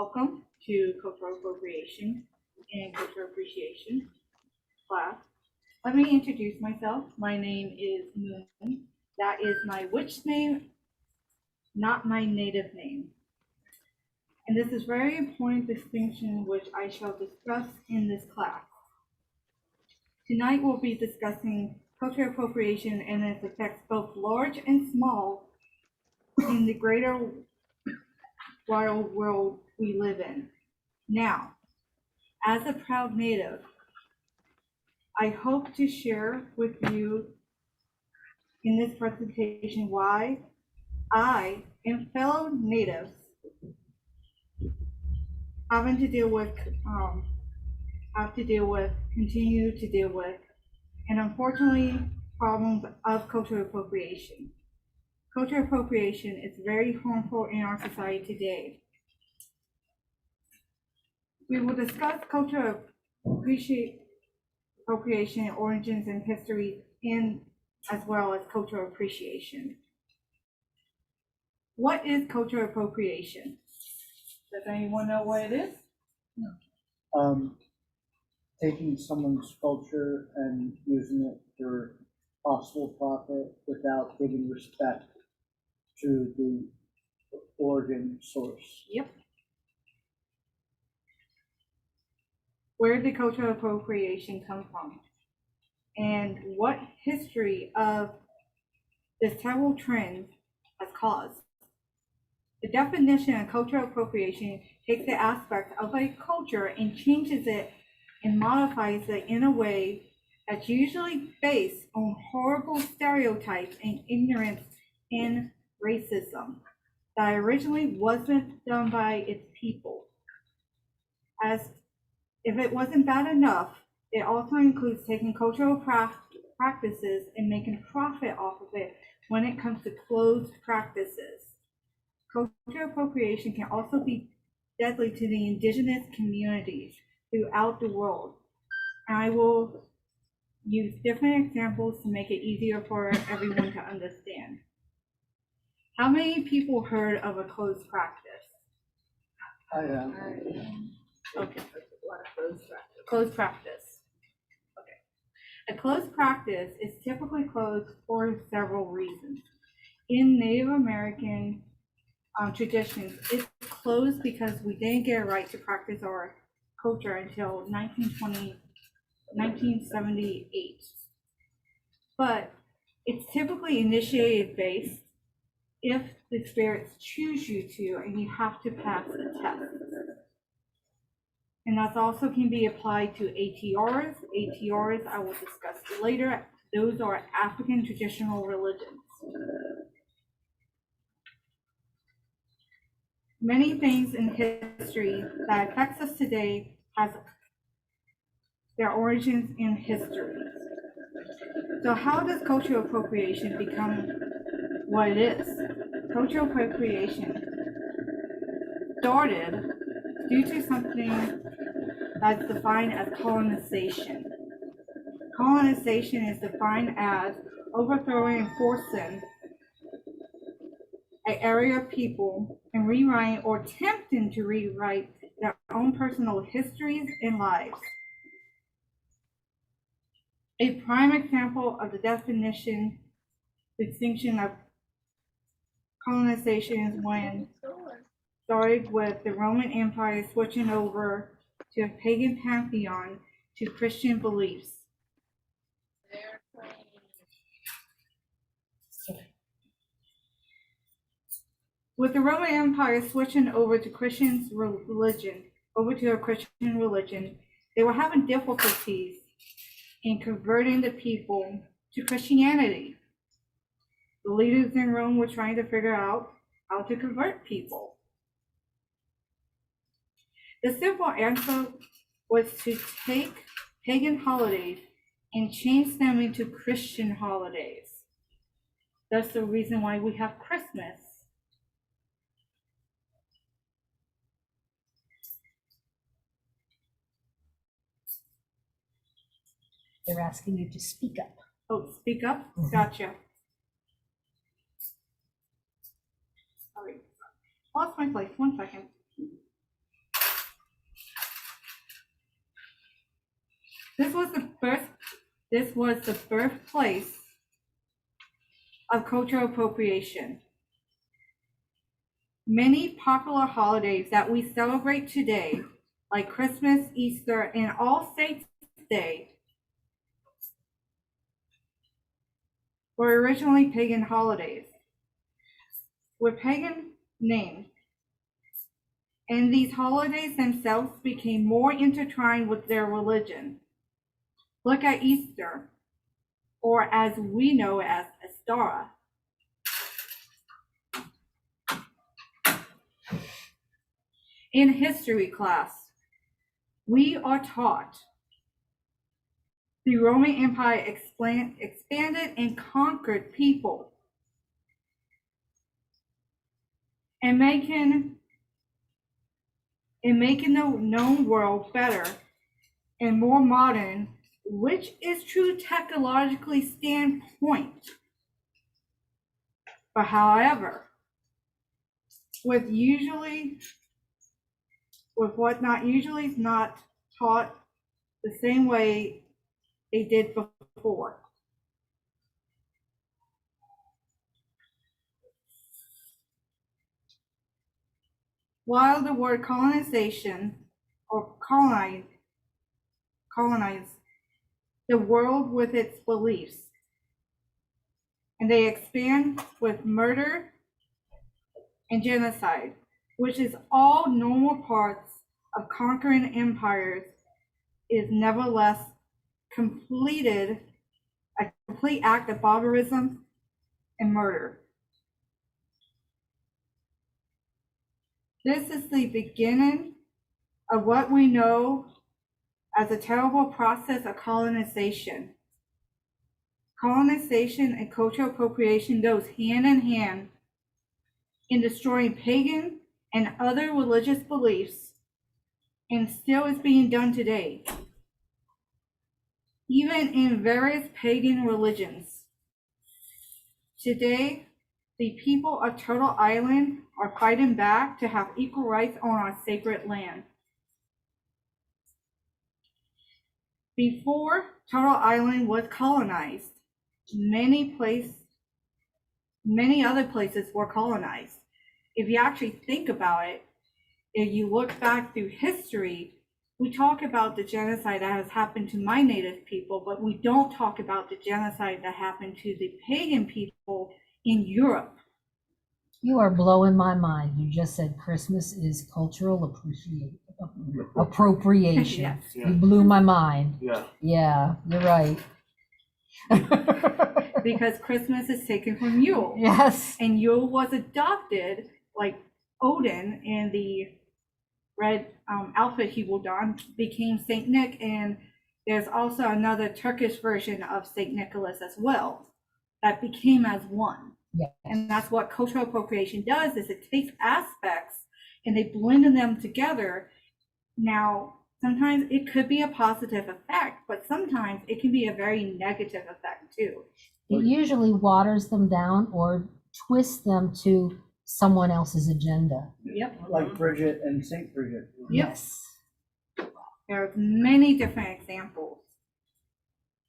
Welcome to Cultural Appropriation and Cultural Appreciation class. Let me introduce myself. My name is Moon. That is my witch name, not my native name. And this is very important distinction which I shall discuss in this class. Tonight we'll be discussing cultural appropriation and its effects both large and small in the greater wild world we live in. Now, as a proud native, I hope to share with you in this presentation why I and fellow natives continue to deal with, and unfortunately, problems of cultural appropriation. Cultural appropriation is very harmful in our society today. We will discuss cultural appropriation, origins and history, and as well as cultural appreciation. What is cultural appropriation? Does anyone know what it is? No. Taking someone's culture and using it for possible profit without giving respect to the origin source. Yep. Where did cultural appropriation come from? And what history of this terrible trend has caused? The definition of cultural appropriation takes the aspect of a culture and changes it and modifies it in a way that's usually based on horrible stereotypes and ignorance and racism that originally wasn't done by its people. As if it wasn't bad enough, it also includes taking cultural practices and making profit off of it when it comes to closed practices. Cultural appropriation can also be deadly to the indigenous communities throughout the world. And I will use different examples to make it easier for everyone to understand. How many people heard of a closed practice? I am. Okay. Closed practice. Okay. A closed practice is typically closed for several reasons. In Native American traditions, it's closed because we didn't get a right to practice our culture until 1978. But it's typically initiated based if the spirits choose you to, and you have to pass a test. And that also can be applied to ATRs. ATRs, I will discuss later. Those are African traditional religions. Many things in history that affects us today has their origins in history. So how does cultural appropriation become what it is? Cultural appropriation started due to something that's defined as colonization. Colonization is defined as overthrowing and forcing an area of people and rewriting or attempting to rewrite their own personal histories and lives. A prime example of the distinction of colonization is when started with the Roman Empire switching over to a pagan pantheon to Christian beliefs. With the Roman Empire switching over to a Christian religion, they were having difficulties in converting the people to Christianity. The leaders in Rome were trying to figure out how to convert people. The simple answer was to take pagan holidays and change them into Christian holidays. That's the reason why we have Christmas. They're asking you to speak up. Oh, speak up? Mm-hmm. Gotcha. Sorry. Lost my place. 1 second. This was the birthplace of cultural appropriation. Many popular holidays that we celebrate today, like Christmas, Easter, and All Saints' Day, were originally pagan holidays with pagan names, and these holidays themselves became more intertwined with their religion. Look at Easter, or as we know as Astara. In history class, we are taught the Roman Empire expanded and conquered people, and making the known world better and more modern, which is true technologically standpoint. But however, with what not usually is not taught the same way they did before. While the word colonization or colonize the world with its beliefs, and they expand with murder and genocide, which is all normal parts of conquering empires, is nevertheless a complete act of barbarism and murder. This is the beginning of what we know as a terrible process of colonization. Colonization and cultural appropriation goes hand in hand in destroying pagan and other religious beliefs, and still is being done today. Even in various pagan religions. Today, the people of Turtle Island are fighting back to have equal rights on our sacred land. Before Turtle Island was colonized, many other places were colonized. If you actually think about it, if you look back through history, we talk about the genocide that has happened to my native people, but we don't talk about the genocide that happened to the pagan people in Europe. You are blowing my mind. You just said Christmas is cultural appropriation. Yes. You blew my mind. Yeah. Yeah, you're right. Because Christmas is taken from Yule. Yes. And Yule was adopted, like Odin in the red outfit he will don, became Saint Nick, and there's also another Turkish version of Saint Nicholas as well that became as one. Yes. And that's what cultural appropriation does, is it takes aspects and they blend them together. Now, sometimes it could be a positive effect, but sometimes it can be a very negative effect too. It usually waters them down or twists them to someone else's agenda. Yep. Like Bridget and Saint Bridget. Yes. There are many different examples.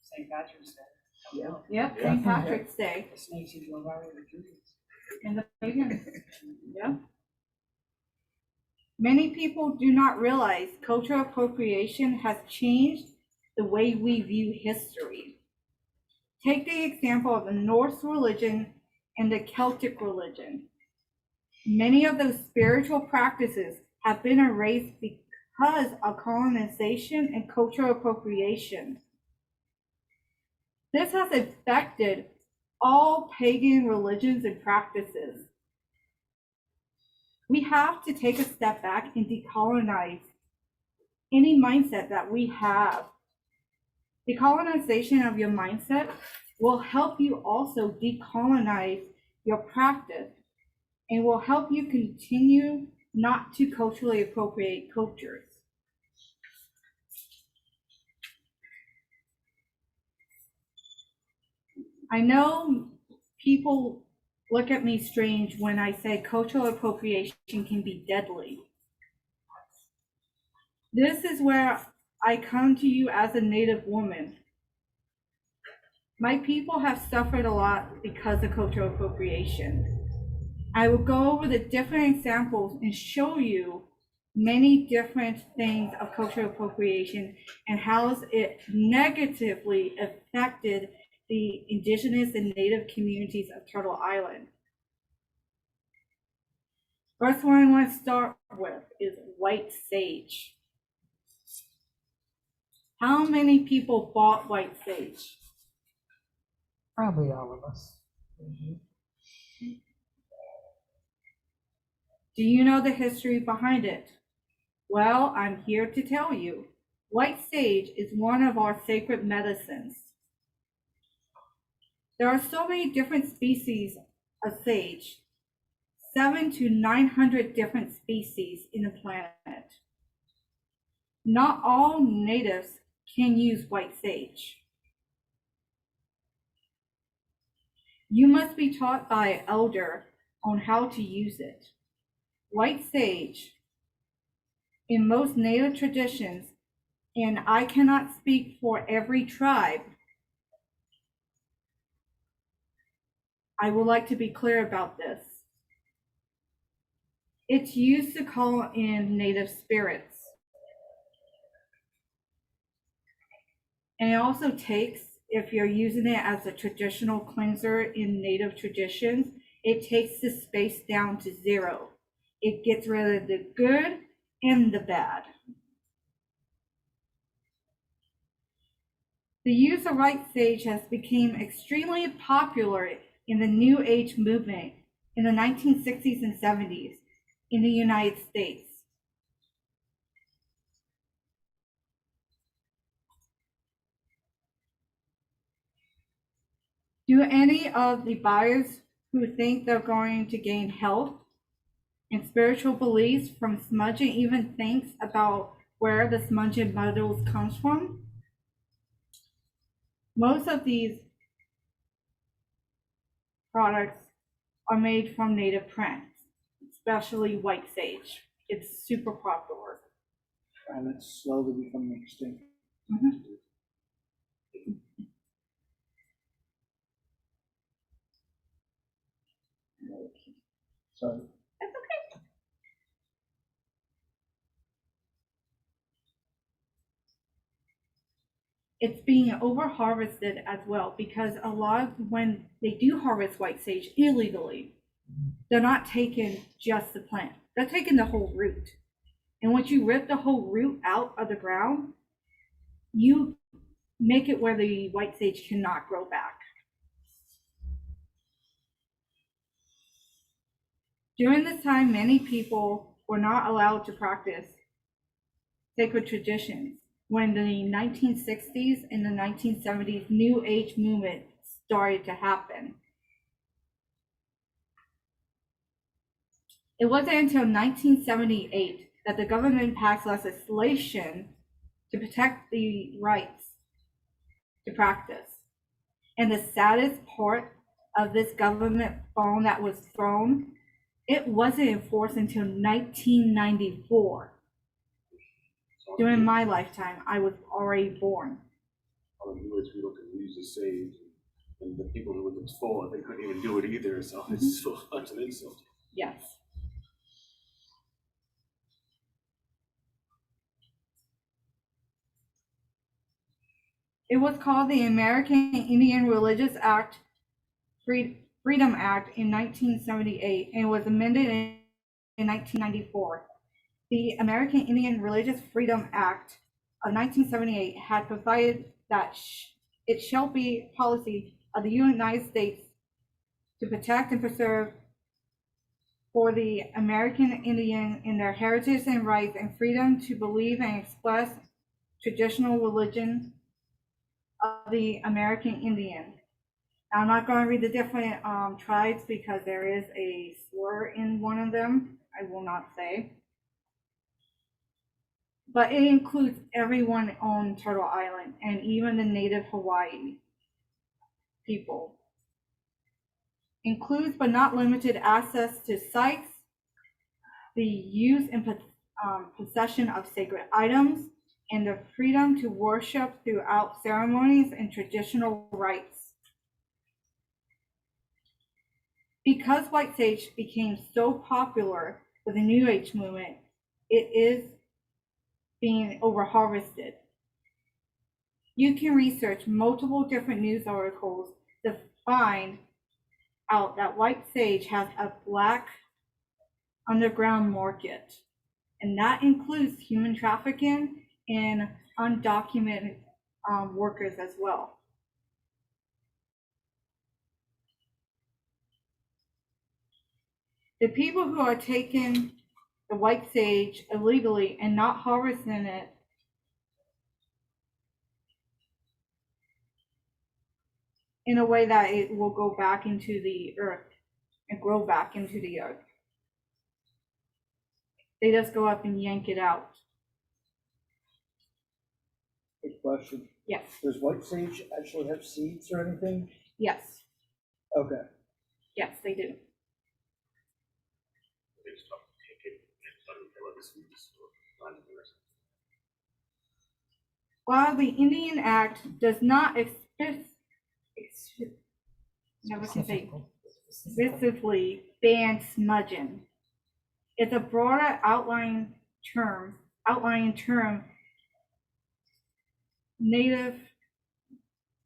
St. Patrick's Day. Yep, Yeah. St. Patrick's Day The snakes who drove out of the trees. and the pagans. Yep. Many people do not realize cultural appropriation has changed the way we view history. Take the example of the Norse religion and the Celtic religion. Many of those spiritual practices have been erased because of colonization and cultural appropriation. This has affected all pagan religions and practices. We have to take a step back and decolonize any mindset that we have. Decolonization of your mindset will help you also decolonize your practice and will help you continue not to culturally appropriate cultures. I know people look at me strange when I say cultural appropriation can be deadly. This is where I come to you as a Native woman. My people have suffered a lot because of cultural appropriation. I will go over the different examples and show you many different things of cultural appropriation and how it negatively affected the indigenous and native communities of Turtle Island. First one I want to start with is white sage. How many people bought white sage? Probably all of us. Do you know the history behind it? Well, I'm here to tell you. White sage is one of our sacred medicines. There are so many different species of sage, 700 to 900 different species in the planet. Not all natives can use white sage. You must be taught by an elder on how to use it. White sage, in most native traditions, and I cannot speak for every tribe, I would like to be clear about this. It's used to call in native spirits. And it also takes, if you're using it as a traditional cleanser in native traditions, it takes the space down to 0. It gets rid of the good and the bad. The use of white sage has become extremely popular in the New Age movement in the 1960s and 70s in the United States. Do any of the buyers who think they're going to gain health and spiritual beliefs from smudging even think about where the smudging metals comes from? Most of these products are made from native plants, especially white sage. It's super popular. And it's slowly becoming extinct. Sorry. That's okay. It's being over harvested as well, because a lot of when they do harvest white sage illegally, they're not taking just the plant, they're taking the whole root. And once you rip the whole root out of the ground, you make it where the white sage cannot grow back. During this time, many people were not allowed to practice sacred traditions when the 1960s and the 1970s New Age movement started to happen. It wasn't until 1978 that the government passed legislation to protect the rights to practice. And the saddest part of this government bone that was thrown, it wasn't enforced until 1994. During my lifetime, I was already born. All the New Age people could use the sage, and the people who it was for, they couldn't even do it either, so it's so much an insult. Yes. It was called the American Indian Religious Act, Freedom Act in 1978, and was amended in 1994. The American Indian Religious Freedom Act of 1978 had provided that it shall be policy of the United States to protect and preserve for the American Indian in their heritage and rights and freedom to believe and express traditional religion of the American Indian. Now, I'm not going to read the different tribes because there is a slur in one of them. I will not say. But it includes everyone on Turtle Island and even the native Hawaii people. Includes but not limited access to sites, the use and possession of sacred items, and the freedom to worship throughout ceremonies and traditional rites. Because white sage became so popular with the New Age movement, it is being overharvested. You can research multiple different news articles to find out that white sage has a black underground market, and that includes human trafficking and undocumented workers as well. The people who are taking the white sage illegally and not harvesting it in a way that it will go back into the earth and grow back into the earth. They just go up and yank it out. Good question. Yes, Does white sage actually have seeds or anything? yes, Okay. yes, they do. They just don't take it, they just don't kill it, it's just not in there. While the Indian Act does not explicitly ban smudging, it's a broader outlying term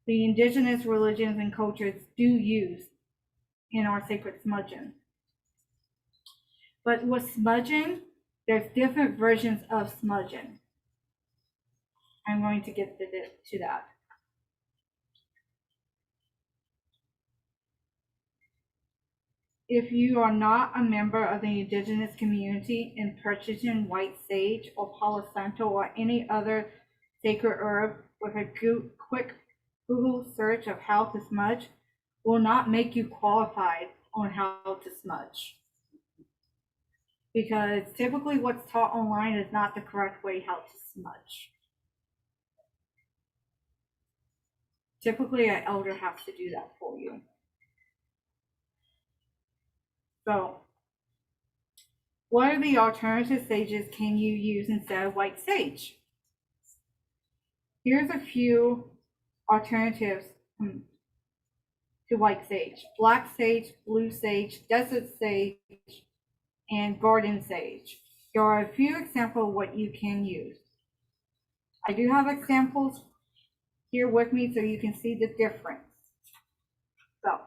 the indigenous religions and cultures do use in our sacred smudging. But with smudging, there's different versions of smudging. I'm going to get to that. If you are not a member of the indigenous community and purchasing white sage or Palo Santo or any other sacred herb with a quick Google search of how to smudge will not make you qualified on how to smudge. Because typically what's taught online is not the correct way how to smudge. Typically an elder has to do that for you. So, what are the alternative sages can you use instead of white sage? Here's a few alternatives to white sage: black sage, blue sage, desert sage, and garden sage. There are a few examples of what you can use. I do have examples here with me so you can see the difference. So,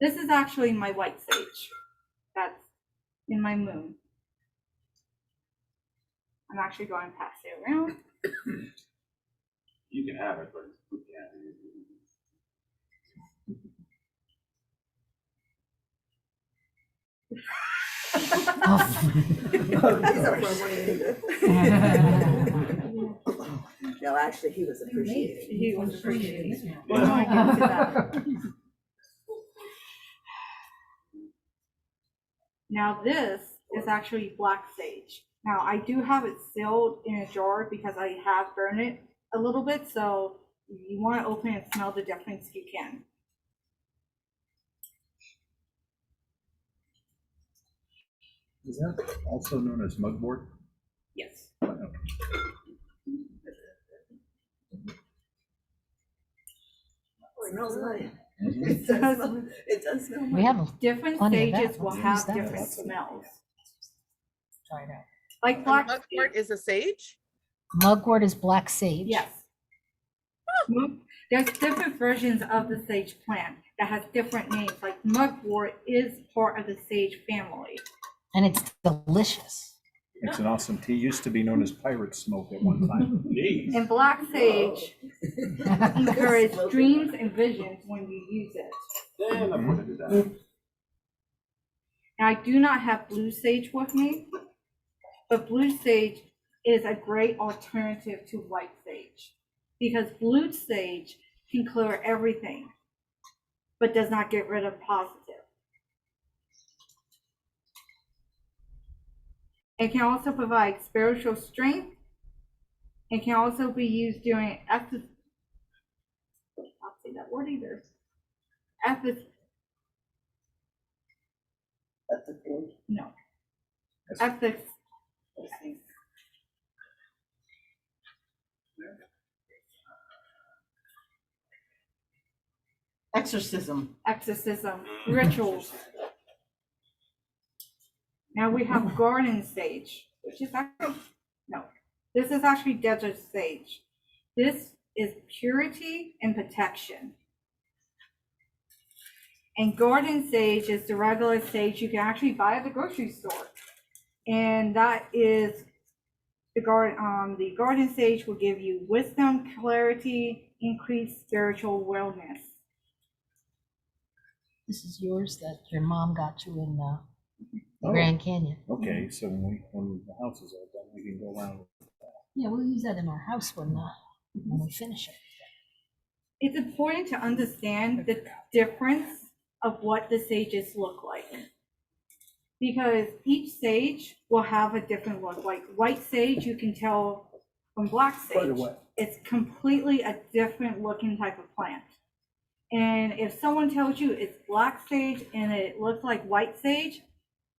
this is actually my white sage that's in my moon. I'm actually going to pass it around. You can have it, but you can't. No, actually, he was appreciated. He was appreciated. Yeah. When I get to that. Now this is actually black sage. Now I do have it sealed in a jar because I have burned it a little bit, so if you want to open it and smell the difference, you can. Is that also known as mugwort? Yes. Oh, it smells nice. Mhm. It does smell We nice. have Different Plenty of that. sages will Let's have use that. different smells. try it out. Like And black mugwort sage. is a sage? Mugwort is black sage. Yes. There's different versions of the sage plant that has different names. Like mugwort is part of the sage family. And it's delicious. It's an awesome tea. Used to be known as pirate smoke at one time. Jeez. And black sage encourage Smoke it. dreams and visions when you use it. Then I put it to that. Now, I do not have blue sage with me, but blue sage is a great alternative to white sage because blue sage can clear everything, but does not get rid of positive. It can also provide spiritual strength and can also be used during I'll say that word either. That's the point. No. Yes. Ethics. Exorcism. exorcism, rituals. Now we have garden sage, which is actually, no, this is actually desert sage. This is purity and protection. And garden sage is the regular sage you can actually buy at the grocery store. And that is the garden sage will give you wisdom, clarity, increased spiritual wellness. This is yours that your mom got you in the Oh. Grand Canyon. Okay, so when the house is all done, we can go around. Yeah, we'll use that in our house when we finish it. It's important to understand the difference of what the sages look like. Because each sage will have a different look. Like white sage, you can tell from black Quite a sage. way. It's completely a different looking type of plant. And if someone tells you it's black sage and it looks like white sage,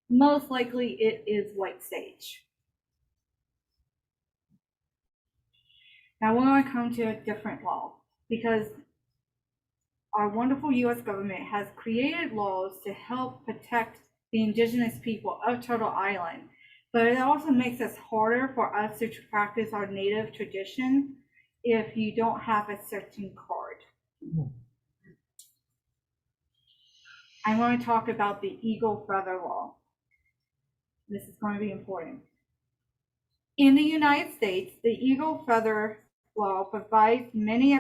most likely it is white sage. Now we're going to come to a different law, because our wonderful US government has created laws to help protect the indigenous people of Turtle Island, but it also makes it harder for us to practice our native tradition if you don't have a certain card. I'm going to talk about the eagle feather law. This is going to be important. In the United States, the eagle feather law provides many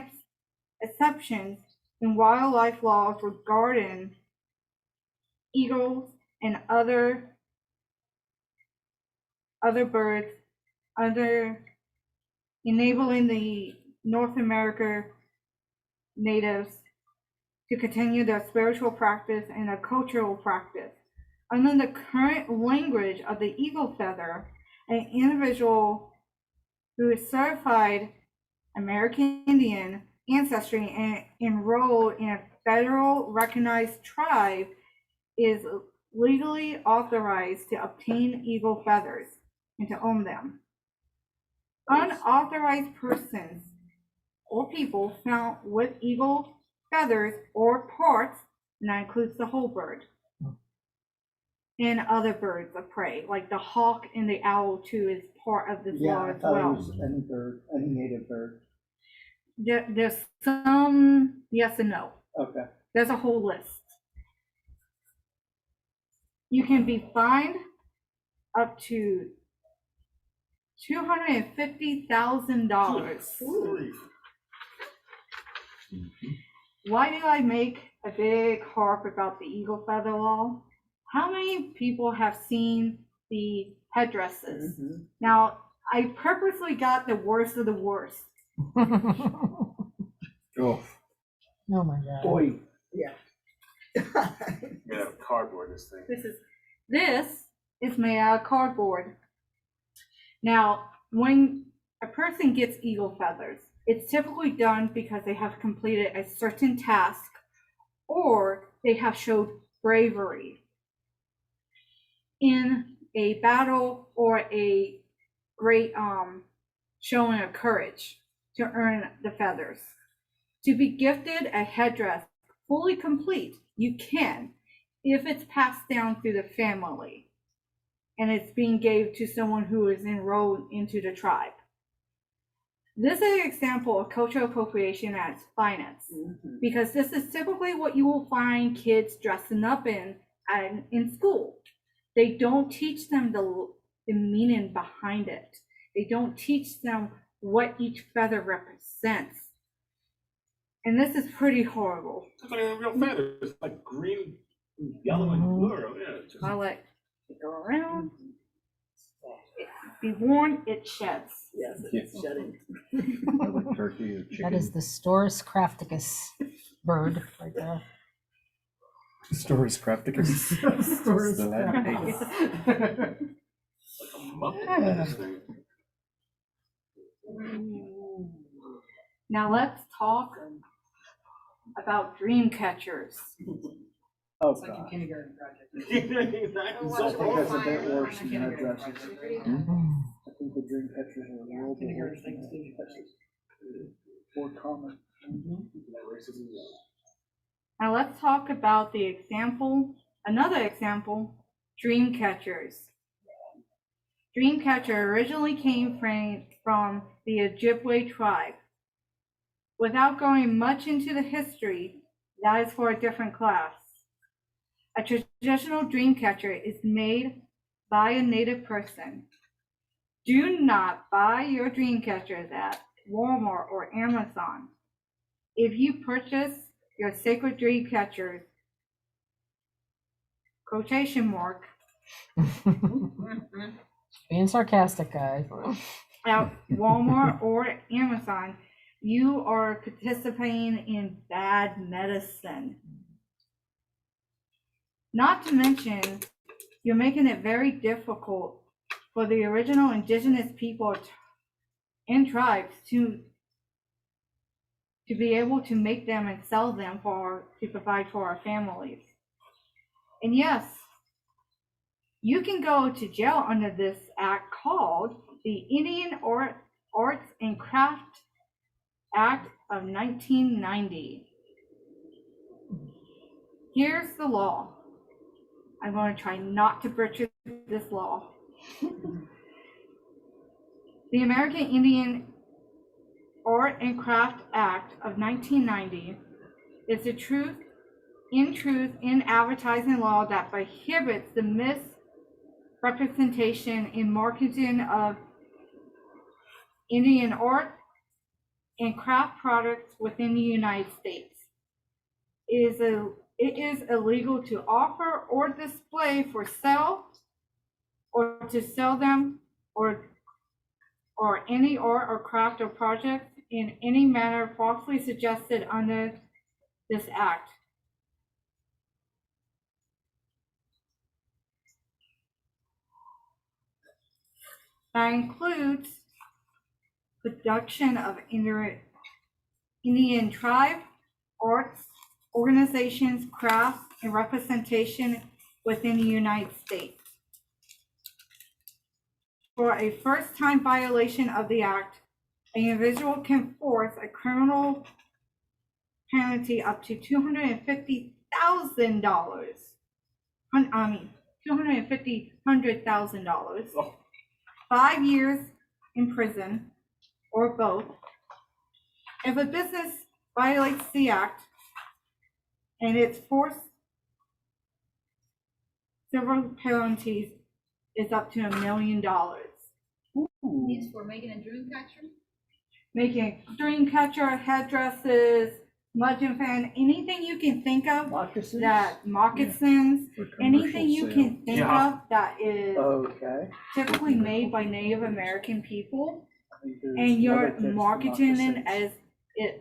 exceptions in wildlife laws regarding eagles and other birds, enabling the North America natives to continue their spiritual practice and a cultural practice. Under the current language of the eagle feather, an individual who is certified American Indian ancestry and enrolled in a federal recognized tribe is legally authorized to obtain eagle feathers and to own them. Unauthorized persons or people found with eagle feathers or parts, and that includes the whole bird, and other birds of prey, like the hawk and the owl too is part of this law Yeah, I as thought it well. was any bird, any native bird. There's some yes and no. Okay. There's a whole list. You can be fined up to $250,000. Why do I make a big harp about the eagle feather law? How many people have seen the headdresses? Mm-hmm. Now, I purposely got the worst of the worst. Oh, Oh my God. Boy, Yeah. Made out of cardboard, this thing. This is made out of cardboard. Now, when a person gets eagle feathers, it's typically done because they have completed a certain task or they have showed bravery in a battle or a great showing of courage to earn the feathers. To be gifted a headdress fully complete, you can, if it's passed down through the family and it's being gave to someone who is enrolled into the tribe. This is an example of cultural appropriation at its finest, because this is typically what you will find kids dressing up in school. They don't teach them the meaning behind it. They don't teach them what each feather represents. And this is pretty horrible. It's like a real feather. It's like green, yellow, and blue. Yeah, it's just, I let it go around. It be worn, it sheds. Yes, it's shedding. like turkey or chicken. That is the Storus crafticus bird right there. Stories crafticus. Stories The Latin crafticus. pagan. like a muppet. This thing. Now let's talk about dream catchers. oh It's like a God. kindergarten project. I think that's a bit worse than headdresses. I think the dream catchers are a little bit worse than headdresses. More common. That racism, yeah. Now let's talk about the example, another example, dream catchers. Dreamcatcher originally came from the Ojibwe tribe. Without going much into the history, that is for a different class. A traditional dream catcher is made by a native person. Do not buy your dream catchers at Walmart or Amazon. If you purchase your sacred dream catchers, quotation mark, Being sarcastic, guys. at Walmart or Amazon, you are participating in bad medicine. Not to mention, you're making it very difficult for the original indigenous people and tribes to be able to make them and sell them to provide for our families. And yes, you can go to jail under this act called the Indian Arts and Crafts Act of 1990. Here's the law. I'm going to try not to butcher this law. The American Indian Art and Craft Act of 1990 is the truth in advertising law that prohibits the misrepresentation in marketing of Indian art and craft products within the United States. It is illegal to offer or display for sale or to sell them or any art or craft or project in any manner falsely suggested under this act. That includes production of Indian tribe, arts, organizations, crafts, and representation within the United States. For a first-time violation of the act, an individual can force a criminal penalty up to $250,000, 5 years in prison, or both. If a business violates the act and its forced civil penalties is up to $1 million. These for making a dream catcher? Making a dream catcher, headdresses, smudging fan, anything you can think of Moccasins? that moccasins, For anything you commercial can think Yeah. of that is Okay. typically made by Native American people, I think there's and you're other tips for marketing it moccasins.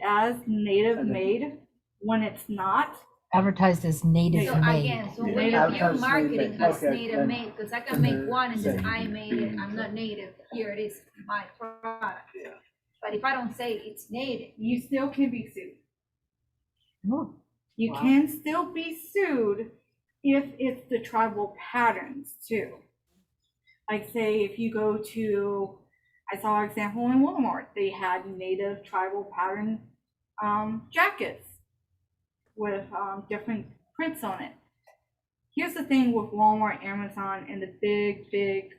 as native And then- made when it's not. Advertised as native So made. again, so Yeah. when you're Advertised marketing native as made. Okay, native then- made, because I can make then one and just say- I made it, I'm not native, here it is, my product. Yeah. But if I don't say it's native, You still can be sued. Oh, You Wow. can still be sued if it's the tribal patterns too. Like say if you go to, I saw an example in Walmart, they had native tribal pattern jackets with different prints on it. Here's the thing with Walmart, Amazon, and the big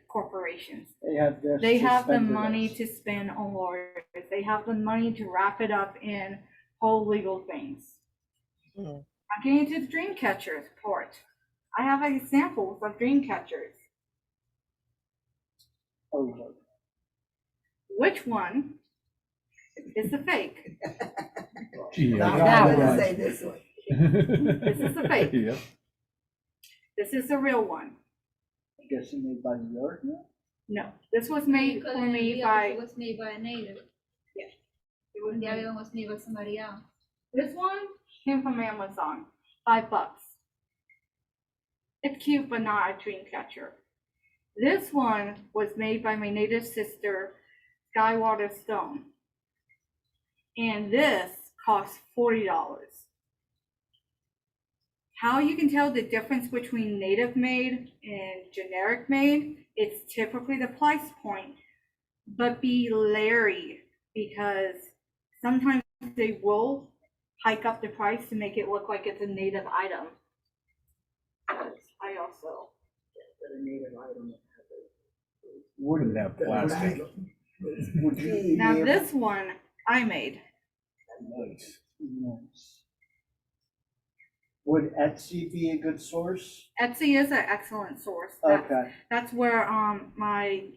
corporations. They have this. They have the suspended money list. to spend on lawyers. They have the money to wrap it up in whole legal things. I'm getting into the dream catchers part. I have examples of dream catchers. Oh, look. Which one is the fake? Yeah. I'm That gonna one. say this one. This is the fake. Yep. This is the real one. I'm guessing made by New York now? No, this was made because for me the by, other was made by a native, it was and the made- other one was made by somebody else. this one came from Amazon, $5. It's cute, but not a dream catcher. This one was made by my native sister, Skywater Stone. And this cost $40. How you can tell the difference between native made and generic made, it's typically the price point, but be leery because sometimes they will hike up the price to make it look like it's a native item. But I also, But a native item would Wouldn't have plastic. Would you be now able- this one I made. Nice. Nice. Would Etsy be a good source? Etsy is an excellent source. Okay, That's where my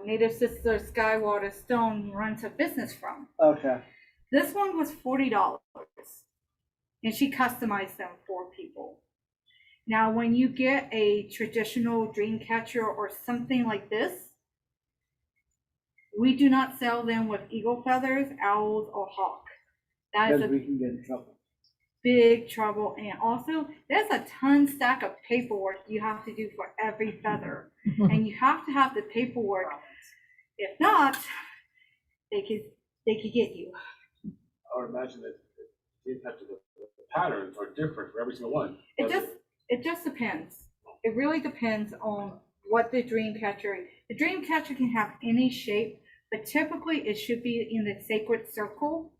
native sister Skywater Stone runs her business from. okay. This one was $40, and she customized them for people. Now, when you get a traditional dream catcher or something like this, we do not sell them with eagle feathers, owls, or hawk. That is Because a we can get in trouble. big trouble, and also there's a ton stack of paperwork you have to do for every feather, and you have to have the paperwork. If not, they could get you. I would imagine that the impact of the patterns are different for every single one. It just depends. It really depends on what the dream catcher. The dream catcher can have any shape, but typically it should be in the sacred circle,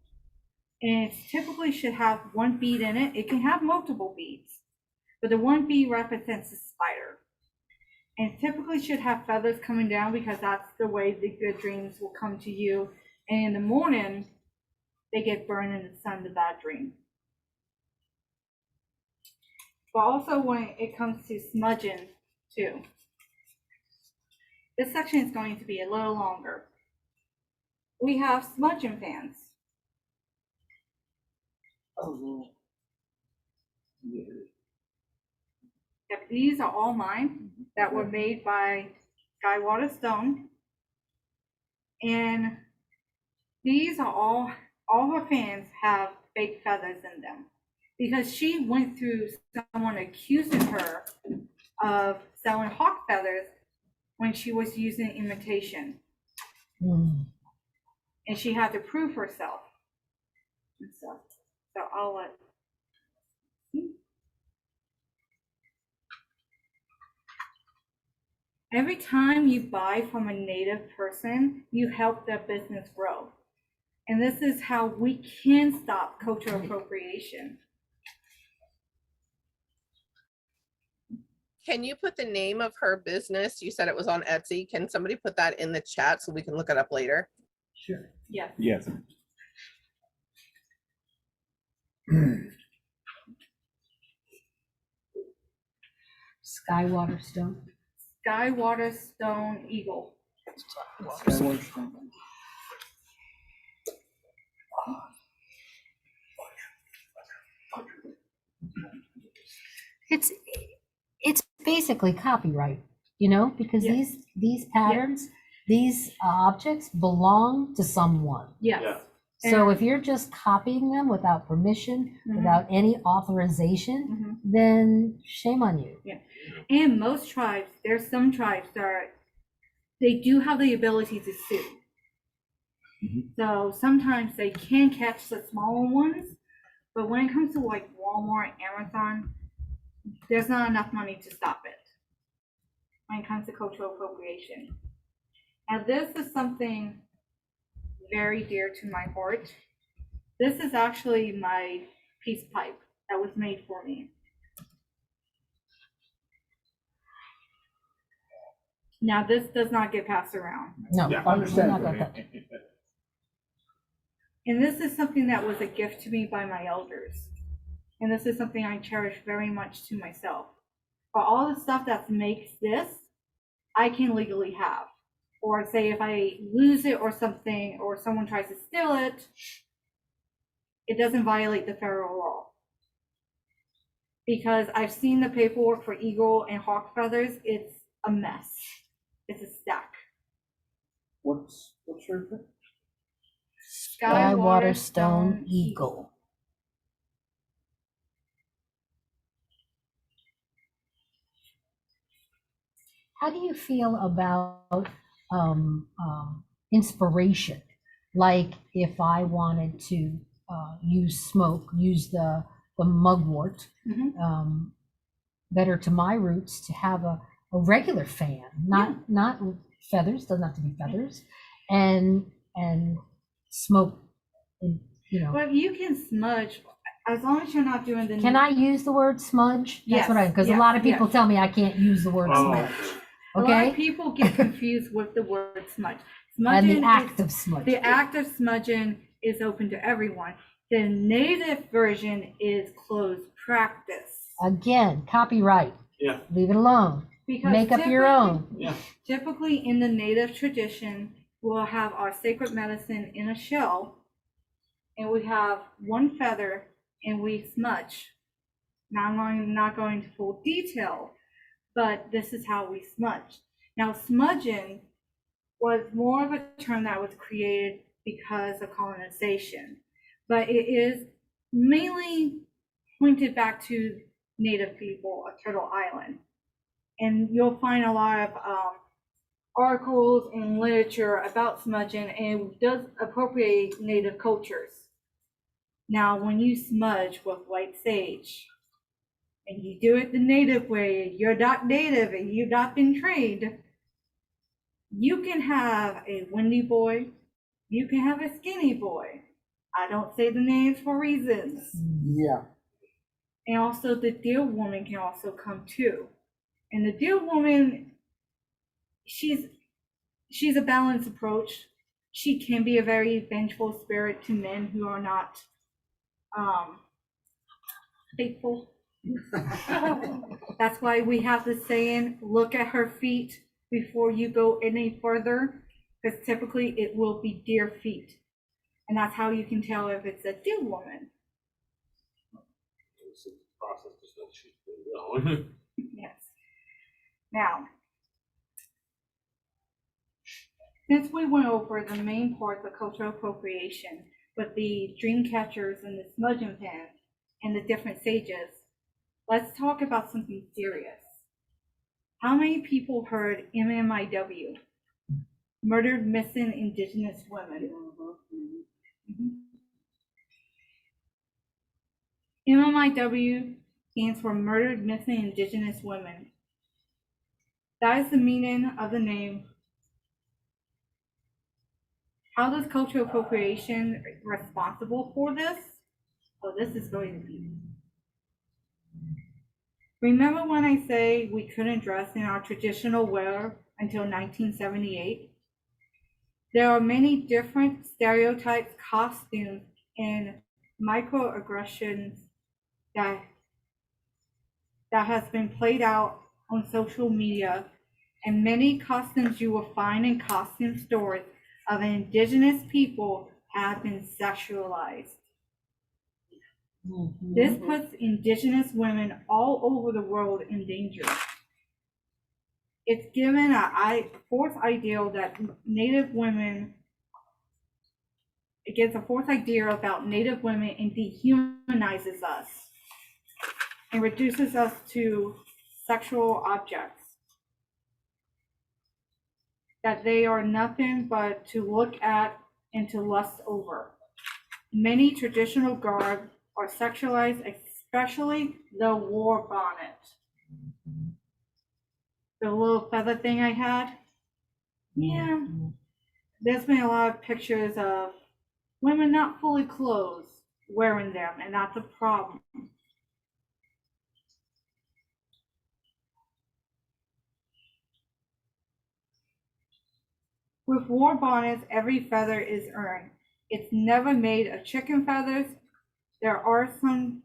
and it typically should have one bead in it. It can have multiple beads, but the one bead represents the spider, and typically should have feathers coming down because that's the way the good dreams will come to you. And in the morning, they get burned in the sun, the bad dream. But also when it comes to smudging too. This section is going to be a little longer. We have smudging fans. Oh, Yep, these are all mine that were made by Skywater Stone. And these are all her fans have fake feathers in them. Because she went through someone accusing her of selling hawk feathers when she was using imitation. Mm. And she had to prove herself and stuff. So I'll let. Every time you buy from a native person, you help their business grow. And this is how we can stop cultural appropriation. Can you put the name of her business? You said it was on Etsy. Can somebody put that in the chat so we can look it up later? sure. Yes. Yes. Skywater Stone. Skywater Stone Eagle. Skyward Stone. It's basically copyright, you know, because Yes. these patterns, these objects belong to someone. Yes. Yeah. So And- if you're just copying them without permission, Mhm. without any authorization, Mhm. then shame on you. And most tribes, there's some tribes that they do have the ability to sue. Mhm. So sometimes they can catch the smaller ones, but when it comes to like Walmart, Amazon, there's not enough money to stop it when it comes to cultural appropriation. Now this is something very dear to my heart. This is actually my peace pipe that was made for me. Now this does not get passed around. No, Yeah. we're Understand. not gonna touch. And this is something that was a gift to me by my elders. And this is something I cherish very much to myself. But all the stuff that makes this, I can legally have. Or say if I lose it or something, or someone tries to steal it, it doesn't violate the federal law. Because I've seen the paperwork for eagle and hawk feathers, it's a mess. It's a stack. What's your thing? Skywater Stone Eagle. How do you feel about inspiration? Like if I wanted to use smoke, use the mugwort, Mhm. better to my roots to have a regular fan, not feathers, doesn't have to be feathers, and smoke, you know. But you can smudge as long as you're not doing the. Can I use the word smudge? That's what Yes, because a yes, lot of people yes. tell me I can't use the word Oh, smudge. A lot of Okay? people get confused with the word smudge. And Smudging the act is, of smudge. the act of smudging is open to everyone. The native version is closed practice. Again, copyright. Yeah, Leave it alone. Because Make up your own. yeah. Typically in the native tradition, we'll have our sacred medicine in a shell, and we have one feather, and we smudge. Now I'm not going to full detail, but this is how we smudge. Now smudging was more of a term that was created because of colonization, but it is mainly pointed back to native people of Turtle Island. And you'll find a lot of articles and literature about smudging, and it does appropriate native cultures. Now, when you smudge with white sage, and you do it the native way, you're not native and you've not been trained, you can have a windy boy, you can have a skinny boy. I don't say the names for reasons. Yeah. And also the deal woman can also come too. And the deal woman, she's a balanced approach. She can be a very vengeful spirit to men who are not faithful. That's why we have the saying, look at her feet before you go any further, because typically it will be deer feet. And that's how you can tell if it's a deal woman. It's a process just that she's been going. Yes. Now, since we went over the main parts of cultural appropriation with the dream catchers and the smudging pans and the different sages, let's talk about something serious. How many people heard MMIW? Murdered Missing Indigenous Women. MMIW stands for Murdered Missing Indigenous Women. That is the meaning of the name. How does cultural appropriation responsible for this? Oh, this is going to be. Remember when I say we couldn't dress in our traditional wear until 1978? There are many different stereotypes, costumes, and microaggressions that has been played out on social media, and many costumes you will find in costume stores of indigenous people have been sexualized. This puts indigenous women all over the world in danger. It's given a false ideal that Native women, it gives a false idea about Native women and dehumanizes us and reduces us to sexual objects. That they are nothing but to look at and to lust over. Many traditional garb are sexualized, especially the war bonnet. The little feather thing I had. Yeah. There's been a lot of pictures of women not fully clothed wearing them, and that's a problem. With war bonnets, every feather is earned. It's never made of chicken feathers. There are some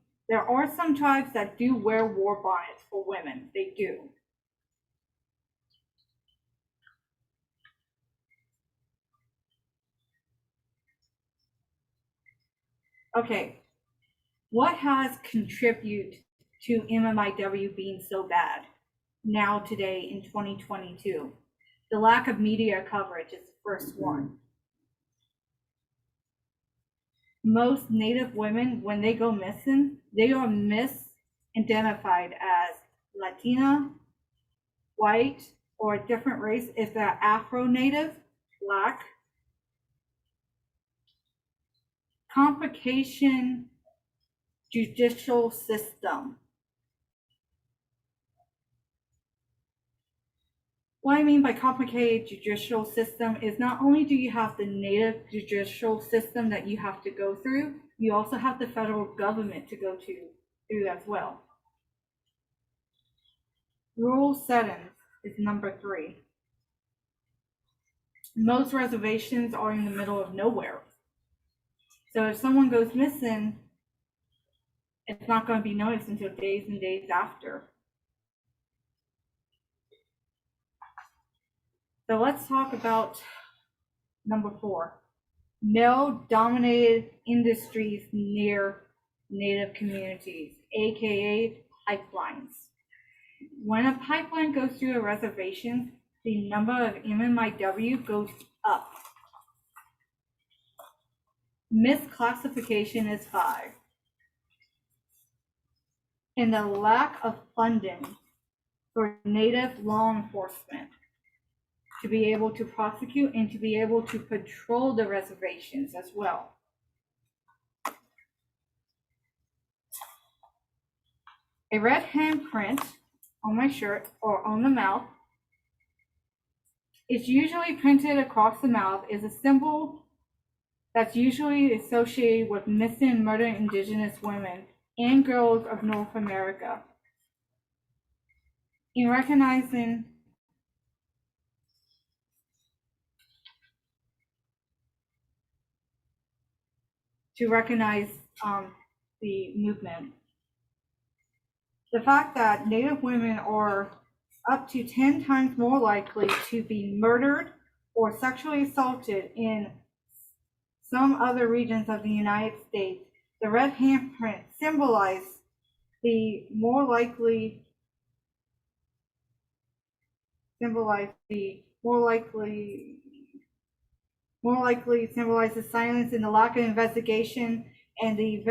tribes that do wear war bonnets for women. They do. Okay, what has contributed to MMIW being so bad now today in 2022? The lack of media coverage is the first one. Most Native women, when they go missing, they are misidentified as Latina, white, or a different race if they're Afro-Native, Black. Complication judicial system. What I mean by complicated judicial system is not only do you have the native judicial system that you have to go through, you also have the federal government to go through as well. Rural settings is number 3. Most reservations are in the middle of nowhere. So if someone goes missing, it's not going to be noticed until days and days after. So let's talk about number 4, male-dominated industries near Native communities, aka pipelines. When a pipeline goes through a reservation, the number of MMIW goes up. Misclassification is 5. And the lack of funding for Native law enforcement to be able to prosecute and to be able to patrol the reservations as well. A red handprint on my shirt or on the mouth is usually printed across the mouth, is a symbol that's usually associated with missing and murdered Indigenous women and girls of North America. In recognizing the movement. The fact that Native women are up to 10 times more likely to be murdered or sexually assaulted in some other regions of the United States, the red handprint symbolizes the more likely symbolizes silence and the lack of investigation and the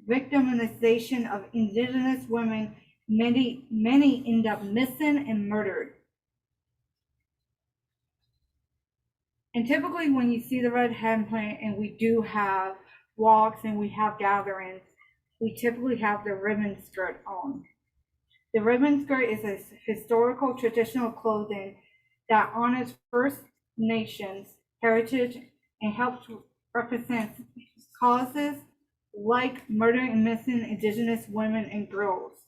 victimization of Indigenous women. Many end up missing and murdered. And typically when you see the red handprint and we do have walks and we have gatherings, we typically have the ribbon skirt on. The ribbon skirt is a historical traditional clothing that honors First Nations heritage and helps represent causes like murder and missing Indigenous women and girls.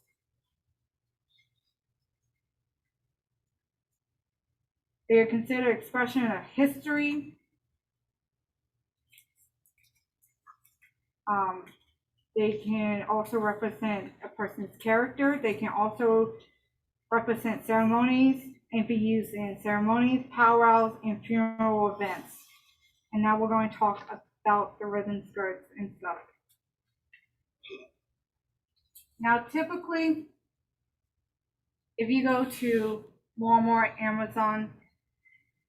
They are considered expression of history. They can also represent a person's character. They can also represent ceremonies and be used in ceremonies, powwows, and funeral events. And now we're going to talk about the ribbon skirts and stuff. Now, typically, if you go to Walmart, Amazon,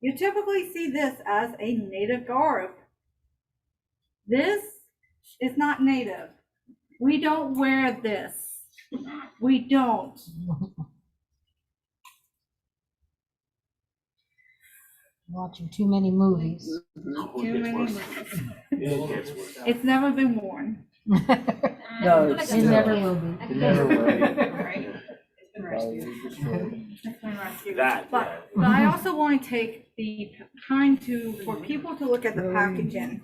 you typically see this as a Native garb. This is not Native. We don't wear this. We don't. Watching too many movies. Too many movies. It gets worse. It's never been worn. No, it's It never will be. It never will. Right. It's been Probably rescued. destroyed. It's been rescued. That, But I also want to take the time for people to look at the packaging,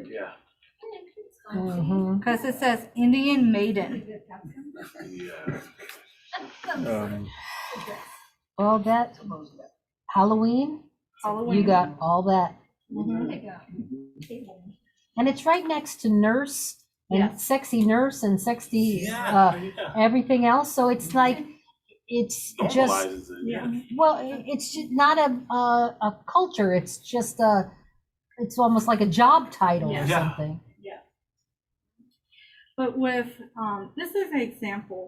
yeah. Mhm. because it says Indian Maiden. Yeah. All that Halloween, Halloween. you got all that. Mhm. And it's right next to nurse and Yes. sexy nurse and sexy everything else. So it's like, it's just, Normalizes it, yeah. well, it's just not a culture. It's just it's almost like a job title or Yeah. something. But with, this is an example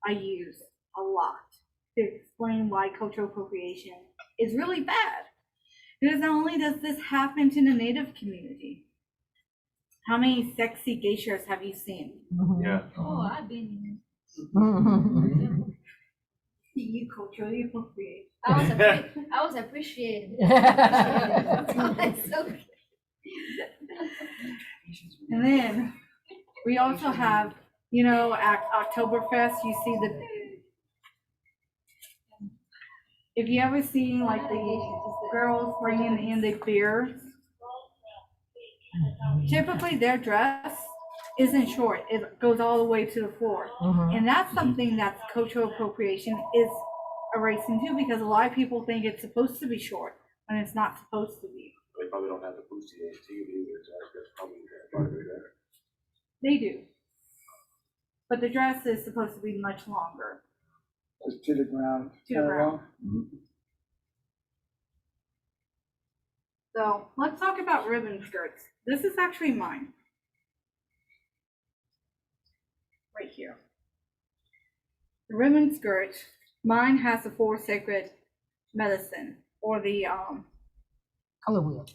I use a lot to explain why cultural appropriation is really bad. Because not only does this happen to the Native community, how many sexy geishas have you seen? Mhm. Yeah. Oh, I've been, Mhm. You culturally appropriate. I was appreciated. It's so good. And then we also have, at Oktoberfest, you see if you ever seen like the girls bringing in the beer, typically their dress isn't short. It goes all the way to the floor. Mhm. And that's something that cultural appropriation is erasing too, because a lot of people think it's supposed to be short when it's not supposed to be. They probably don't have the bustier team either, so that's probably part of it there. They do. But the dress is supposed to be much longer. Just to the ground. To the ground. Mhm. So let's talk about ribbon skirts. This is actually mine. Right here. The ribbon skirt, mine has the 4 sacred medicine, or the Color wheel.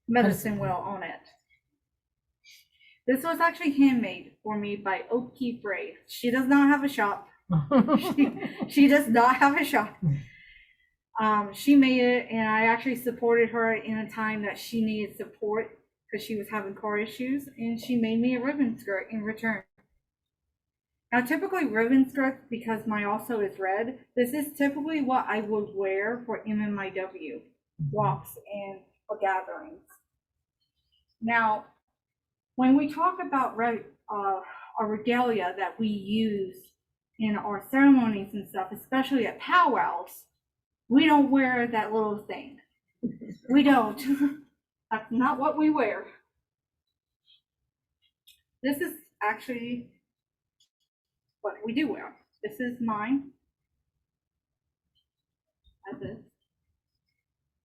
medicine wheel on it. This was actually handmade for me by Oak Key Bray. She does not have a shop. She does not have a shop. She made it, and I actually supported her in a time that she needed support because she was having car issues, and she made me a ribbon skirt in return. Now, typically ribbon skirts, because my also is red, this is typically what I would wear for MMIW walks and for gatherings. Now, when we talk about our regalia that we use in our ceremonies and stuff, especially at powwows, we don't wear that little thing. We don't. That's not what we wear. This is actually what we do wear. This is mine. As this.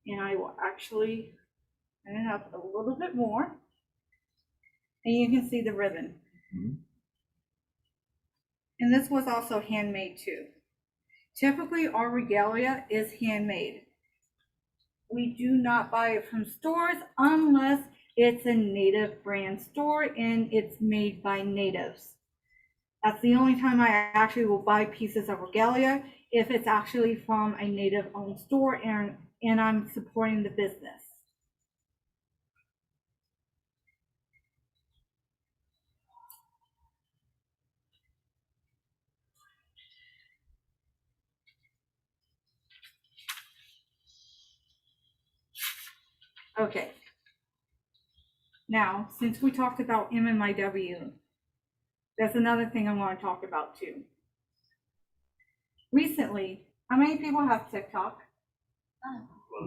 And I will actually turn it up a little bit more. And you can see the ribbon. Mhm. And this was also handmade too. Typically our regalia is handmade. We do not buy it from stores unless it's a native brand store and it's made by natives. That's the only time I actually will buy pieces of regalia, if it's actually from a native owned store and I'm supporting the business. Okay. Now, since we talked about MMIW, there's another thing I want to talk about too. Recently, how many people have TikTok?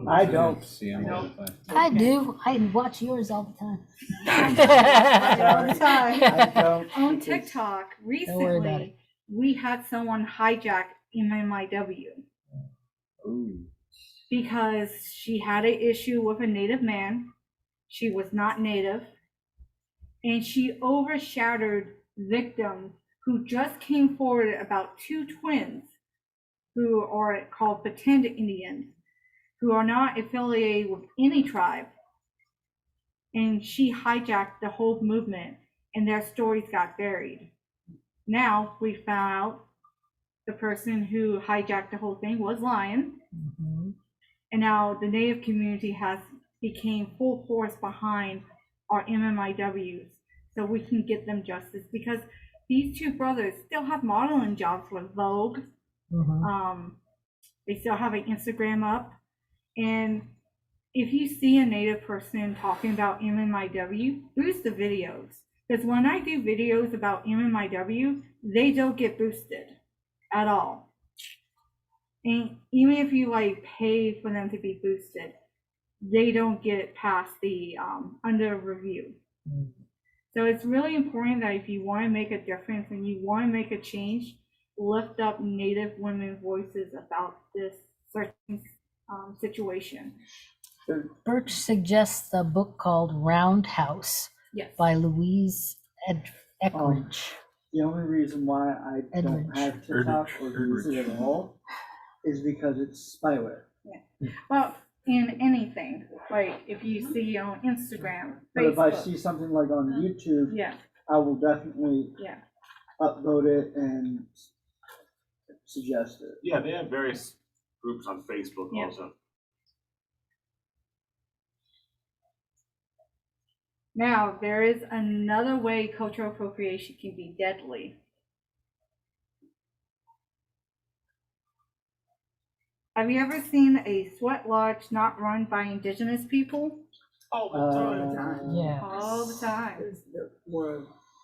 I don't. See 'em all the time. I do. I watch yours all the time. All the time. I don't. On because- TikTok, worry about recently, it. we had someone hijack MMIW Ooh. because she had an issue with a native man. She was not native. And she overshadowed victims who just came forward about 2 twins who are called pretend Indians, who are not affiliated with any tribe. And she hijacked the whole movement, and their stories got buried. Now we found out the person who hijacked the whole thing was lying, Mhm. and now the Native community has became full force behind our MMIWs, so we can get them justice, because these 2 brothers still have modeling jobs with Vogue. Mhm. They still have an Instagram up, and if you see a Native person talking about MMIW, boost the videos. Because when I do videos about MMIW, they don't get boosted at all. And even if you like pay for them to be boosted, they don't get past the under review. Mhm. So it's really important that if you want to make a difference and you want to make a change, lift up Native women's voices about this certain situation. Birch suggests a book called Roundhouse Yes. by Louise Eckridge. The only reason why I don't Edridge. have TikTok or use it at all is because it's spyware. Well, in anything, like if you see on Instagram, But if I Facebook, see something like on YouTube, yeah, I will definitely yeah. upload it and suggest it. Yeah, they have various groups on Facebook Yeah. also. Now, there is another way cultural appropriation can be deadly. Have you ever seen a sweat lodge not run by indigenous people? All the time. Yeah. All the time. There's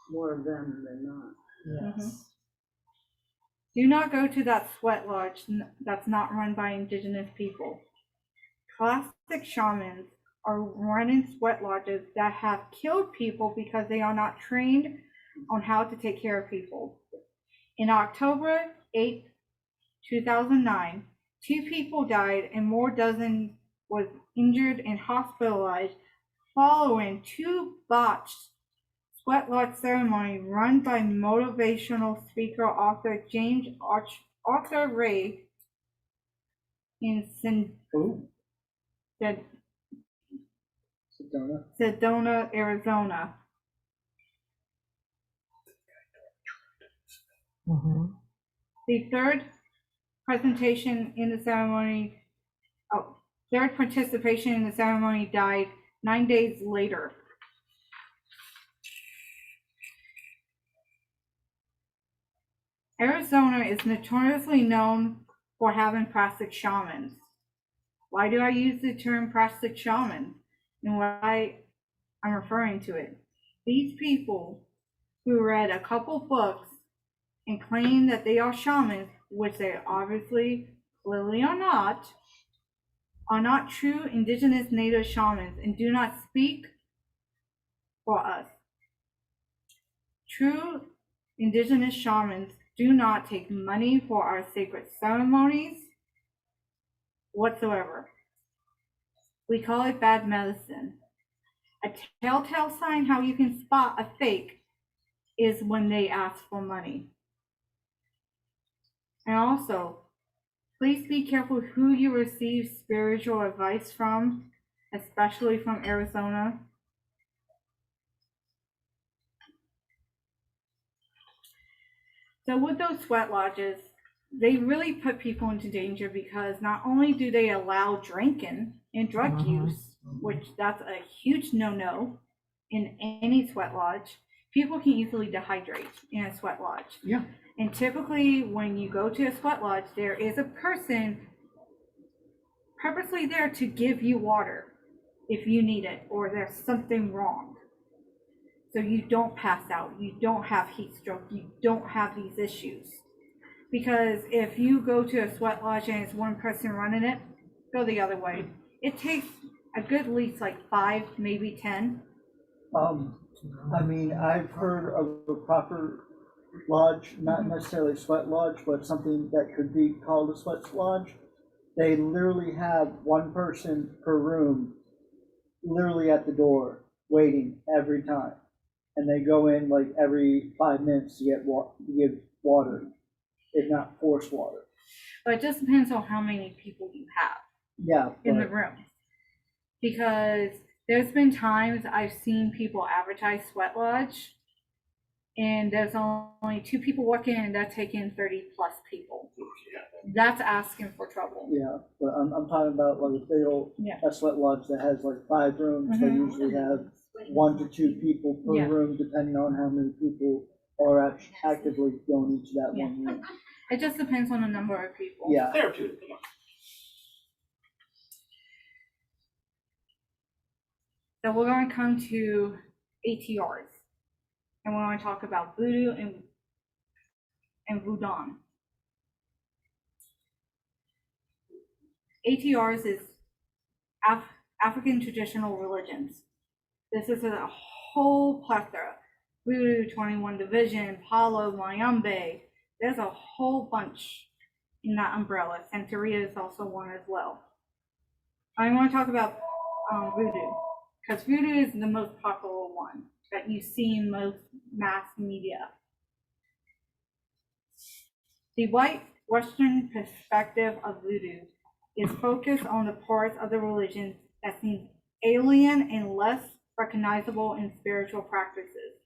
more of them than not. Yes. Do not go to that sweat lodge that's not run by indigenous people. Classic shamans are running sweat lodges that have killed people because they are not trained on how to take care of people. In October 8, 2009, 2 people died and more dozen was injured and hospitalized following 2 botched sweat lodge ceremony run by motivational speaker author James Arthur Ray in Sedona, Arizona. Mhm. The third participation in the ceremony died 9 days later. Arizona is notoriously known for having plastic shamans. Why do I use the term plastic shaman and why I'm referring to it? These people who read a couple books and claim that they are shamans, which they obviously clearly are not true indigenous native shamans and do not speak for us. True indigenous shamans do not take money for our sacred ceremonies whatsoever. We call it bad medicine. A telltale sign how you can spot a fake is when they ask for money. And also, please be careful who you receive spiritual advice from, especially from Arizona. So with those sweat lodges, they really put people into danger because not only do they allow drinking and drug use, which that's a huge no-no in any sweat lodge, people can easily dehydrate in a sweat lodge. Yeah. And typically when you go to a sweat lodge, there is a person purposely there to give you water if you need it or there's something wrong. So you don't pass out, you don't have heat stroke, you don't have these issues. Because if you go to a sweat lodge and it's one person running it, go the other way. It takes a good least like 5, maybe 10. I mean, I've heard of a proper lodge, not necessarily a sweat lodge, but something that could be called a sweat lodge. They literally have one person per room, literally at the door, waiting every time. And they go in like every 5 minutes to give water, if not forced water. But it just depends on how many people you have Yeah. in the room. Because there's been times I've seen people advertise sweat lodge and there's only 2 people working and they're taking 30 plus people. That's asking for trouble. Yeah, but I'm talking about like a big old a sweat lodge that has like 5 rooms. They usually have 1 to 2 people per room, depending on how many people are actively going into that one room. It just depends on the number of people. Yeah. Therapeutic. So we're going to come to ATRs. And we're going to talk about voodoo and voodoo. ATRs is African traditional religions. This is a whole plethora. Voodoo, 21 Division, Palo, Mayambe. There's a whole bunch in that umbrella. Santeria is also one as well. I want to talk about voodoo, because voodoo is the most popular one that you see in most mass media. The white Western perspective of voodoo is focused on the parts of the religion that seem alien and less recognizable in spiritual practices.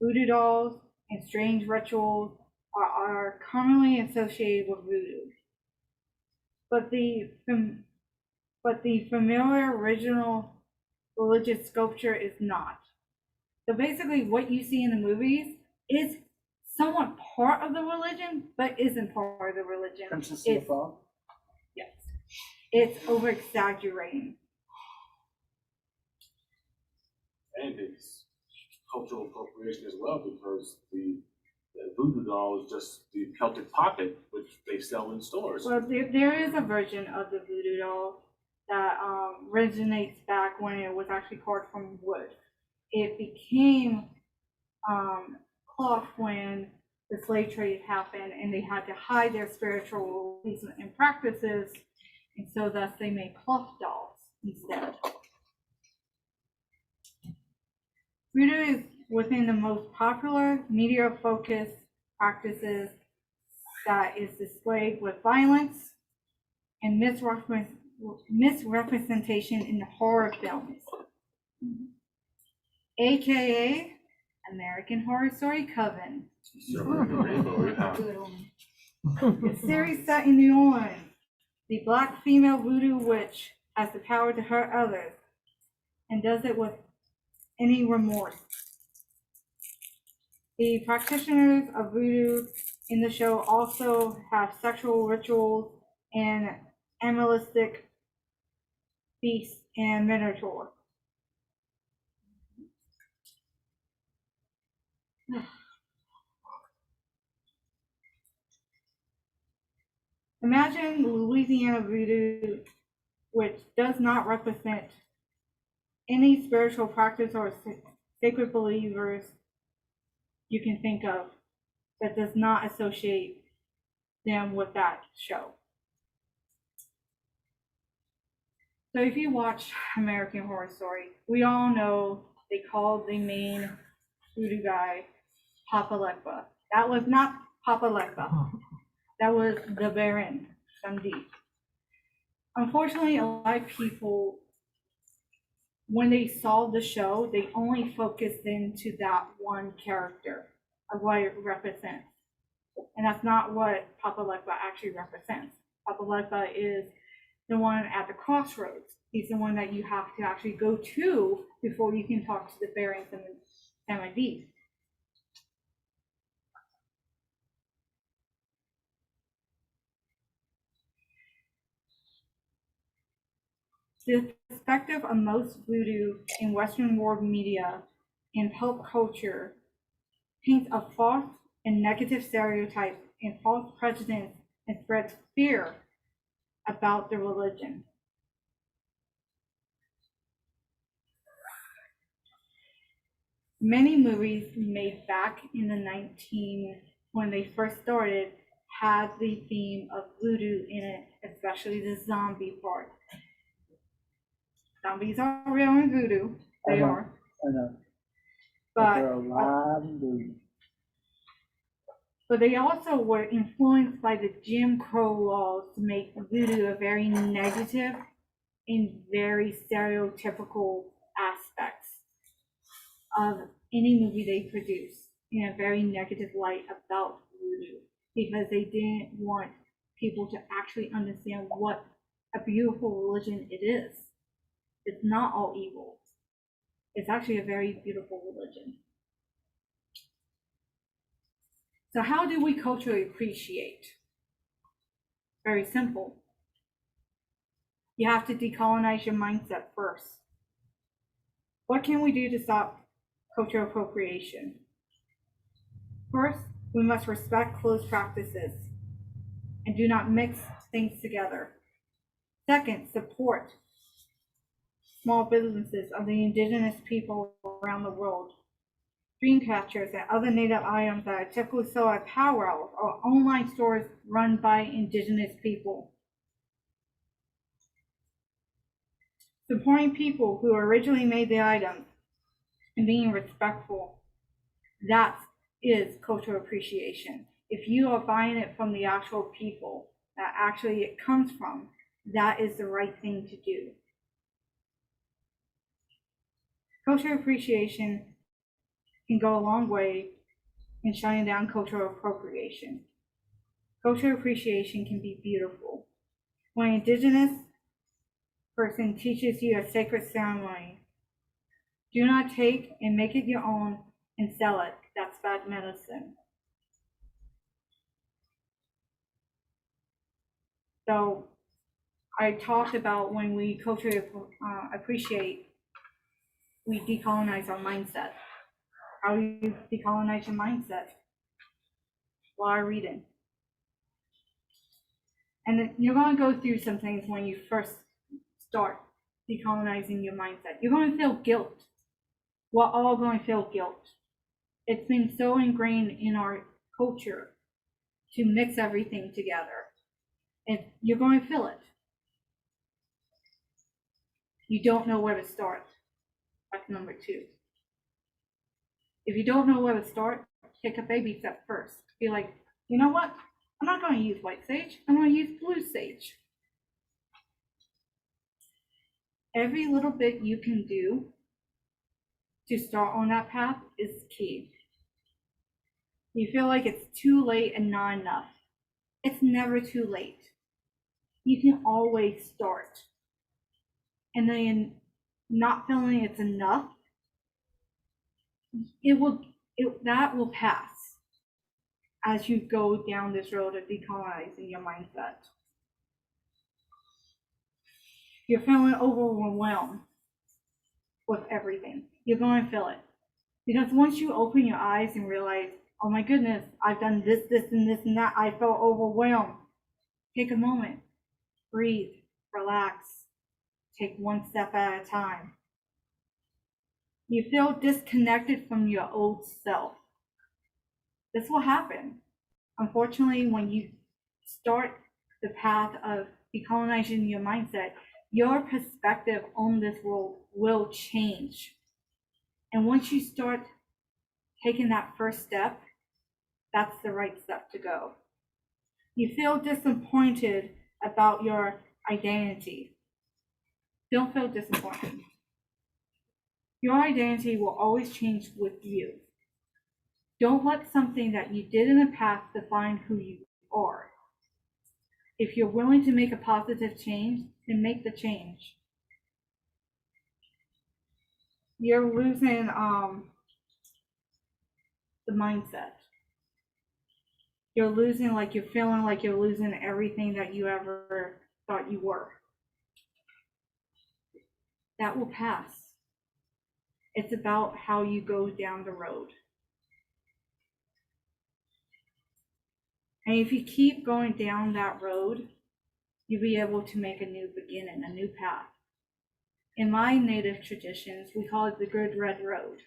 Voodoo dolls and strange rituals are commonly associated with voodoo. But the familiar original religious sculpture is not. So basically what you see in the movies is somewhat part of the religion, but isn't part of the religion. Princess and the Frog? Yeah. It's over exaggerating. And it's cultural appropriation as well, because the voodoo doll is just the Celtic pocket, which they sell in stores. Well, there is a version of the voodoo doll that originates back when it was actually carved from wood. It became cloth when the slave trade happened and they had to hide their spiritual beliefs and practices, and so thus they made cloth dolls instead. Voodoo is within the most popular media-focused practices that is displayed with violence and misrepresentation in horror films, aka American Horror Story Coven. A series set in New Orleans. The black female voodoo witch has the power to hurt others and does it with any remorse. The practitioners of voodoo in the show also have sexual rituals and animalistic beasts and minotaur. Imagine Louisiana voodoo, which does not represent any spiritual practice or sacred believers you can think of, that does not associate them with that show. So if you watch American Horror Story, we all know they called the main voodoo guy Papa Legba. That was not Papa Legba. That was the Baron, Dundee. Unfortunately, a lot of people, when they saw the show, they only focused into that one character of what it represents. And that's not what Papa Legba actually represents. Papa Legba is the one at the crossroads. He's the one that you have to actually go to before you can talk to the barons and the MIDs. The perspective of most voodoo in Western world media and pop culture paints a false and negative stereotype and false prejudice and spreads fear about the religion. Many movies made back in the when they first started, had the theme of voodoo in it, especially the zombie part. Zombies are real in voodoo. They are. I know. But There are a lot of voodoo. But they also were influenced by the Jim Crow laws to make voodoo a very negative and very stereotypical aspects of any movie they produce in a very negative light about voodoo, because they didn't want people to actually understand what a beautiful religion it is. It's not all evil. It's actually a very beautiful religion. So how do we culturally appreciate? Very simple. You have to decolonize your mindset first. What can we do to stop cultural appropriation? First, we must respect closed practices and do not mix things together. Second, support small businesses of the indigenous people around the world. Dream catchers and other native items that are typically sold at powwows or online stores run by indigenous people. Supporting people who originally made the items and being respectful, that is cultural appreciation. If you are buying it from the actual people that actually it comes from, that is the right thing to do. Cultural appreciation can go a long way in shutting down cultural appropriation. Cultural appreciation can be beautiful. When an indigenous person teaches you a sacred ceremony, do not take and make it your own and sell it. That's bad medicine. So I talked about when we culturally appreciate, we decolonize our mindset. How do you decolonize your mindset? While reading. And then you're going to go through some things when you first start decolonizing your mindset. You're going to feel guilt. We're all going to feel guilt. It's been so ingrained in our culture to mix everything together. And you're going to feel it. You don't know where to start. That's number 2. If you don't know where to start, take a baby step first. Be like, you know what? I'm not going to use white sage. I'm going to use blue sage. Every little bit you can do to start on that path is key. You feel like it's too late and not enough. It's never too late. You can always start. And then not feeling it's enough, that will pass as you go down this road of decolonizing your mindset. You're feeling overwhelmed with everything. You're going to feel it. Because once you open your eyes and realize, oh my goodness, I've done this, and this, and that, I felt overwhelmed. Take a moment, breathe, relax, take one step at a time. You feel disconnected from your old self. This will happen. Unfortunately, when you start the path of decolonizing your mindset, your perspective on this world will change. And once you start taking that first step, that's the right step to go. You feel disappointed about your identity. Don't feel disappointed. Your identity will always change with you. Don't let something that you did in the past define who you are. If you're willing to make a positive change, then make the change. You're losing the mindset. You're feeling like you're losing everything that you ever thought you were. That will pass. It's about how you go down the road. And if you keep going down that road, you'll be able to make a new beginning, a new path. In my native traditions, we call it the Good Red Road.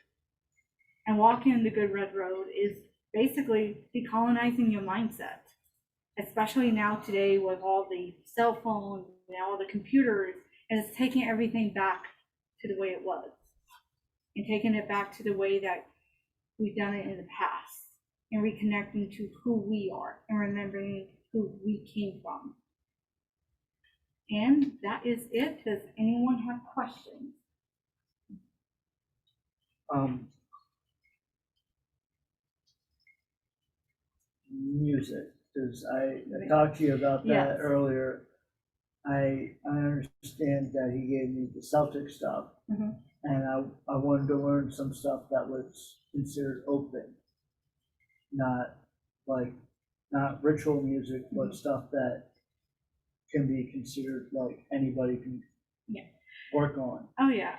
And walking the Good Red Road is basically decolonizing your mindset, especially now today with all the cell phones and all the computers, and it's taking everything back to the way it was and taking it back to the way that we've done it in the past and reconnecting to who we are and remembering who we came from. And that is it. Does anyone have questions? Music, because I talked to you about that Yes. earlier. I understand that he gave me the Celtic stuff, Mhm. and I wanted to learn some stuff that was considered open, not ritual music, but stuff that can be considered like anybody can work on. Oh yeah.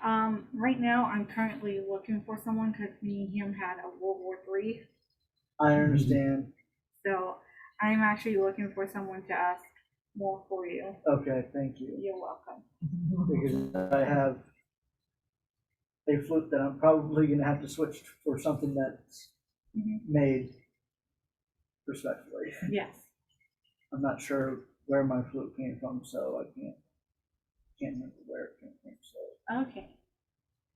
Right now I'm currently looking for someone because me and him had a World War III. I understand. So I'm actually looking for someone to ask more for you. Okay, thank you. You're welcome. Because I have a flute that I'm probably gonna have to switch for something that's made respectfully. Yes. I'm not sure where my flute came from, so I can't remember where it came from, so Okay.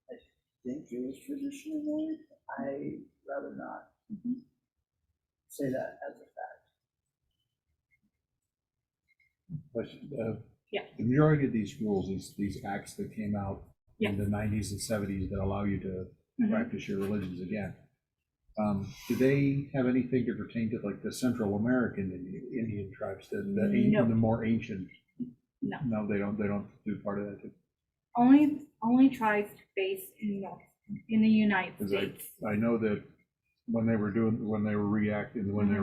I think it was traditionally made. I'd rather not say that as a fact. But Yeah. the majority of these rules, these acts that came out Yeah. in the 90s and 70s that allow you to Mhm. practice your religions again, do they have anything to pertain to like the Central American Indian tribes, the No. more ancient? No. No, they don't do part of that too. Only tribes based in the United 'Cause States. I know that when they were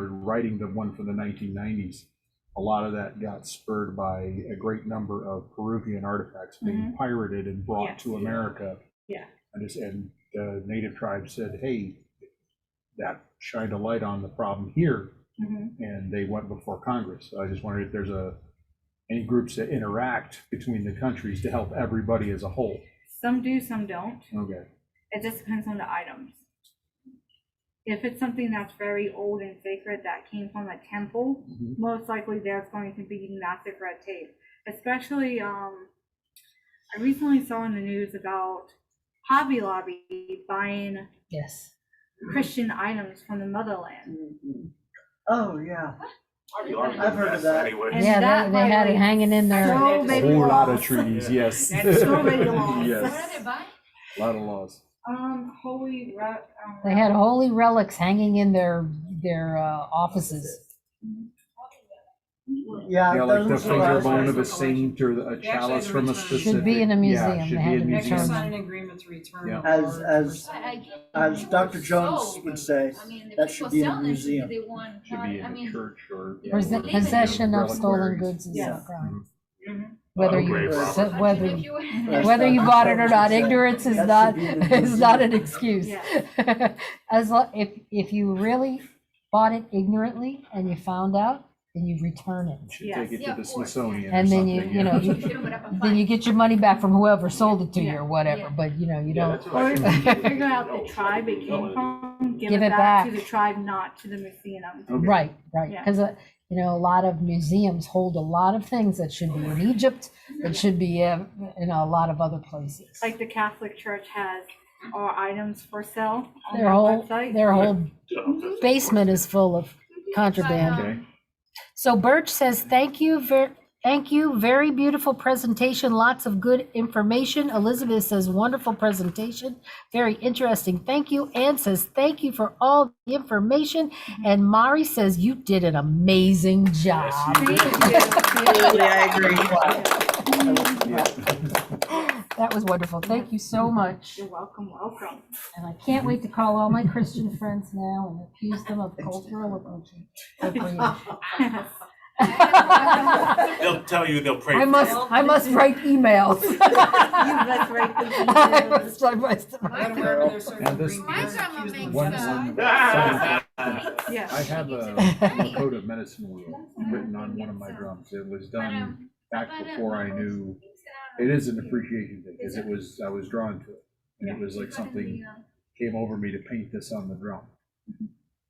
writing the one for the 1990s, a lot of that got spurred by a great number of Peruvian artifacts being pirated and brought Yes. to America. Yeah. And the native tribes said, hey, that shined a light on the problem here, and they went before Congress. So I just wondered if there's any groups that interact between the countries to help everybody as a whole. Some do, some don't. Okay. It just depends on the items. If it's something that's very old and sacred that came from a temple, most likely there's going to be massive red tape. Especially, I recently saw in the news about Hobby Lobby buying Yes. Christian items from the motherland. Oh, yeah. I've heard of that. Anyway. And Yeah, that they had it violates hanging in there. so A many whole lot of laws. treaties, yes. So many laws. Yes. What are they buying? A lot of laws. Holy They had holy relics hanging in their offices. Yeah. Yeah, it like the doesn't finger surprise bone me. of a saint or a Actually, chalice the from a return- specific. Should be in a Yeah, museum. should They be had in to a They return just museum. signed an agreement to return. Yeah. As Dr. Jones would say, I mean, the that people should be in a selling it should be museum. the one. Should be I in a mean, church or. Possession of stolen reliquaries. goods is Yes. a crime. Mhm. Whether Okay, you, Robert. whether, if you- That's whether you Dr. bought it or Jones not, would say. ignorance is That not, should be in a is not an museum. excuse. Yeah. If you really bought it ignorantly and you found out, then you return it. Should Yes. take it Yeah, to of the course. Smithsonian or And then something. you know, You should've put up a then you fine. get your money back from whoever sold it to you Yeah. or whatever, Yeah. but you know, you Yeah, don't. that's what Or I if think. you figure out the tribe it came from, give it back to the tribe, not to the museum. Okay. Right, Yeah. because, you know, a lot of museums hold a lot of things that should be in Egypt, that should be in a lot of other places. Like the Catholic Church has our items for sale on Their their whole, website. their whole basement is full of contraband. Okay. So Birch says, thank you, very beautiful presentation, lots of good information. Elizabeth says, wonderful presentation, very interesting, thank you. Ann says, thank you for all the information. And Mari says, you did an amazing job. Absolutely, I agree. That was wonderful, thank you so much. You're welcome, welcome. And I can't wait to call all my Christian friends now and accuse them of cultural appropriation. They'll tell you, they'll pray. I must write emails. You must write the emails. I must Whenever they're serving And this- green My beans, grandma accuse them of makes genocide. Yeah. I have a Lakota medicine wheel written on one of my drums. It was done back before I knew. It is an appreciation thing, because I was drawn to it. And it was like something came over me to paint this on the drum.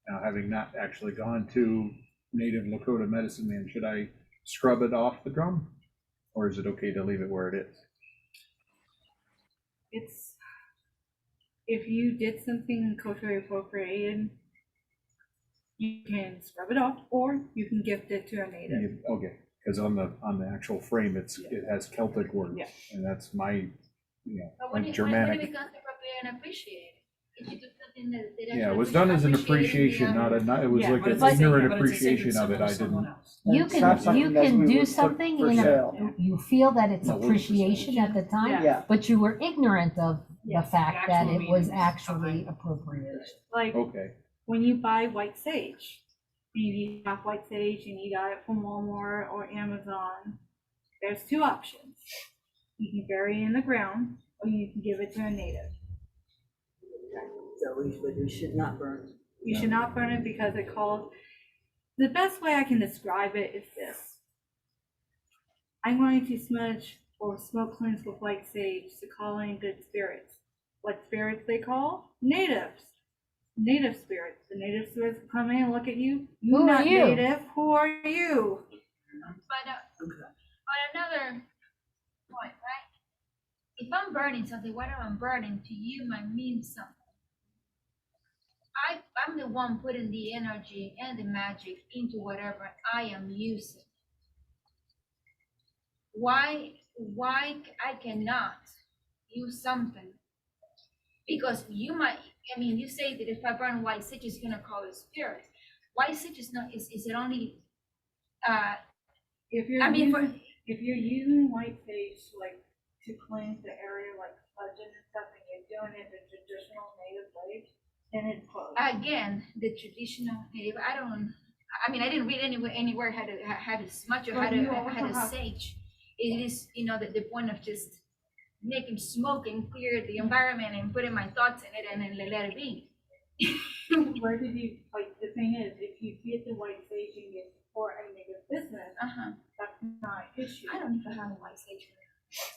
Now, having not actually gone to native Lakota medicine man, should I scrub it off the drum? Or is it okay to leave it where it is? It's, if you did something culturally appropriated, you can scrub it off, or you can gift it to a native. Okay, because on the actual frame, it has Celtic words. Yeah. And that's my, But when like it Germanic. becomes appropriate and appreciated, if you do something that they Yeah, it was done as an appreciation, not it was Yeah, like But an it's a sacred- ignorant but it's a sacred appreciation of it. symbol I to someone didn't. else. You It's not can something that we do would something, put for you know, sale. you feel that it's No, we'll just- appreciation at the time, Yeah. Yeah, but you were ignorant of the Yes, fact the that actual it was meaning actually behind it. appropriation. Like, Okay, when you buy white sage, you have white sage and you got it from Walmart or Amazon, there's two options. You can bury it in the ground, or you can give it to a native. So we should not burn. You should not burn it because it calls, the best way I can describe it is this. I'm going to smudge or smoke cleanse with white sage to call in good spirits. What spirits they call? Natives. Native spirits. The native spirits come in and look at you. Who You're are not you? native. Who are you? But another point, right? If I'm burning something, whatever I'm burning to you might mean something. I'm the one putting the energy and the magic into whatever I am using. Why I cannot use something? Because you might, I mean, you say that if I burn white sage, it's gonna call it spirit. White sage is not, is it only, If you're I mean, if you're using white sage like to cleanse the area like smudging and stuff, and you're doing it the traditional native way, then it's closed. again, the traditional native, I mean, I didn't read anywhere how to smudge or how But you to also have- sage. It is, you know, the point of just making smoke and clear the environment and putting my thoughts in it and then let it be. Where did you, like, the thing is, if you get the white saging it for a negative business, that's not an issue. I don't even have a white sage.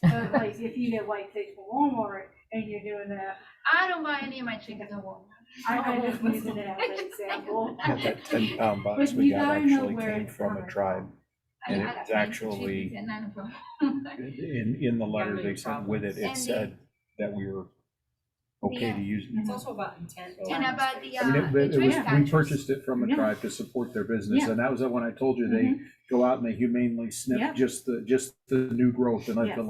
But like, if you get white sage from Walmart and you're doing that, I don't buy any of my trinkets at Walmart. I just using it as an example. Yeah, that 10-pound box But we you got gotta know actually where came it's from a coming tribe. And I it's got actually, trinkets and none of them. in the letter Yeah, they sent with it, And it the- said that we were okay to use. It's also about intent. And about the, I mean, the it was, trash we catchers. purchased it from a Yeah. tribe to support their business, Yeah. and that was when I told you, they go out and they humanely snip Yeah. just the new growth and Yeah. I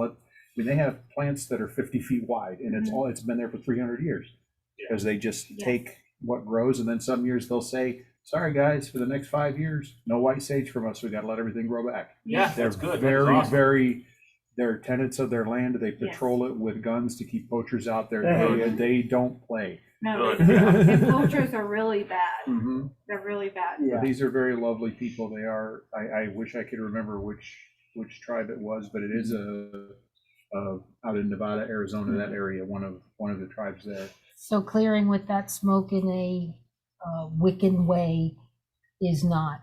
mean, they have plants that are 50 feet wide, and it's been there for 300 years. Because they just Yeah. take what grows, and then some years they'll say, sorry guys, for the next 5 years, no white sage from us, we gotta let everything grow back. Yeah, They're that's good. very, That's awesome. very, they're tenants of their land, they patrol it with guns to keep poachers out there, they don't play. No, Good. and poachers are really bad. Mhm. They're really bad. Yeah. But these are very lovely people, they are, I wish I could remember which tribe it was, but it is out in Nevada, Arizona, that area, one of the tribes there. So clearing with that smoke in a Wiccan way is not.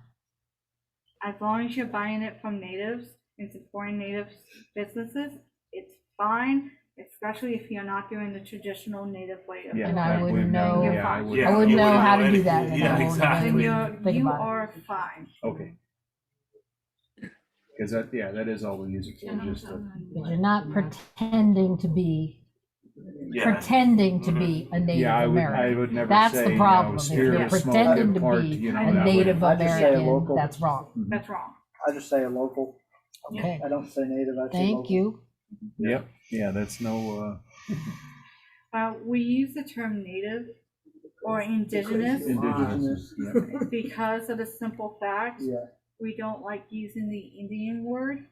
As long as you're buying it from natives and supporting native businesses, it's fine, especially if you're not doing the traditional native way of Yeah, And doing I it. wouldn't know- Yeah, I Yeah, would. Yeah, I wouldn't you know wouldn't how know to do anything. that. and I Yeah, won't even exactly. Then think you about it. are fine. Okay. Because that is all we use it for, just to. But you're not pretending to be Yeah. pretending to be a Native Yeah, I American. would never That's say, the you know, problem. If spirit you're of smoke pretending to depart, be you know, a that way. Native I just say a American, local. that's wrong. That's wrong. I just say a local. Okay, I don't say native, I say thank local. you. Yep, yeah, that's no, We use the term native or indigenous indigenous. Yeah. because of the simple fact Yeah, we don't like using the Indian word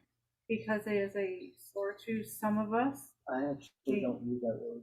because it is a slur to some of us. I actually don't use that word.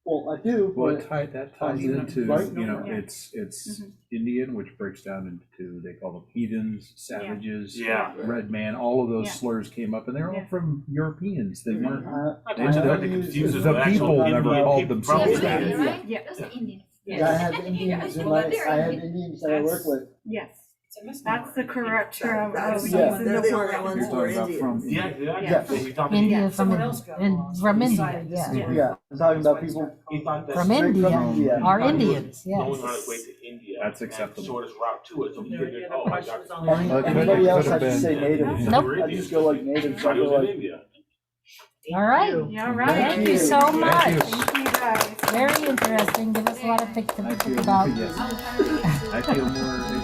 Well, I do, Well, but that ties Even into, right you know, now. it's Mhm. Indian, which breaks down into, they call them heathens, savages, Yeah. red man, all of those Yeah. slurs came up, and they're all Yeah. from Europeans, they weren't. Not They to mention don't that they use- confuse us the with actual people never Indian called people. themselves Probably Those that. are Indians, right? Yeah. Those are Indians. I have Indians in my, I have Indians that I work with. Yes, It's a misnomer. that's the correct term. That's of the one- using they're the word. only ones You're who are talking about from Indians. Yeah, yeah, Yeah. yeah. He thought that India he- from, Someone else got and along. from India, Decided this is yeah. where- Yeah, I'm talking about people he thought that From straight India, India. are he thought he was Indians, the only yes. one way to India. That's and acceptable. the shortest route to it, so he There- figured, yeah, the oh, I question got. was I only- mean, Well, it could everybody have else has to been- say native. Nope. I just go like native, so I He go was in like, India. All right, Yeah, right. thank you so Thank much. you. Thank you guys. Very interesting, give us a lot of things to I think feel, about. yes, I feel more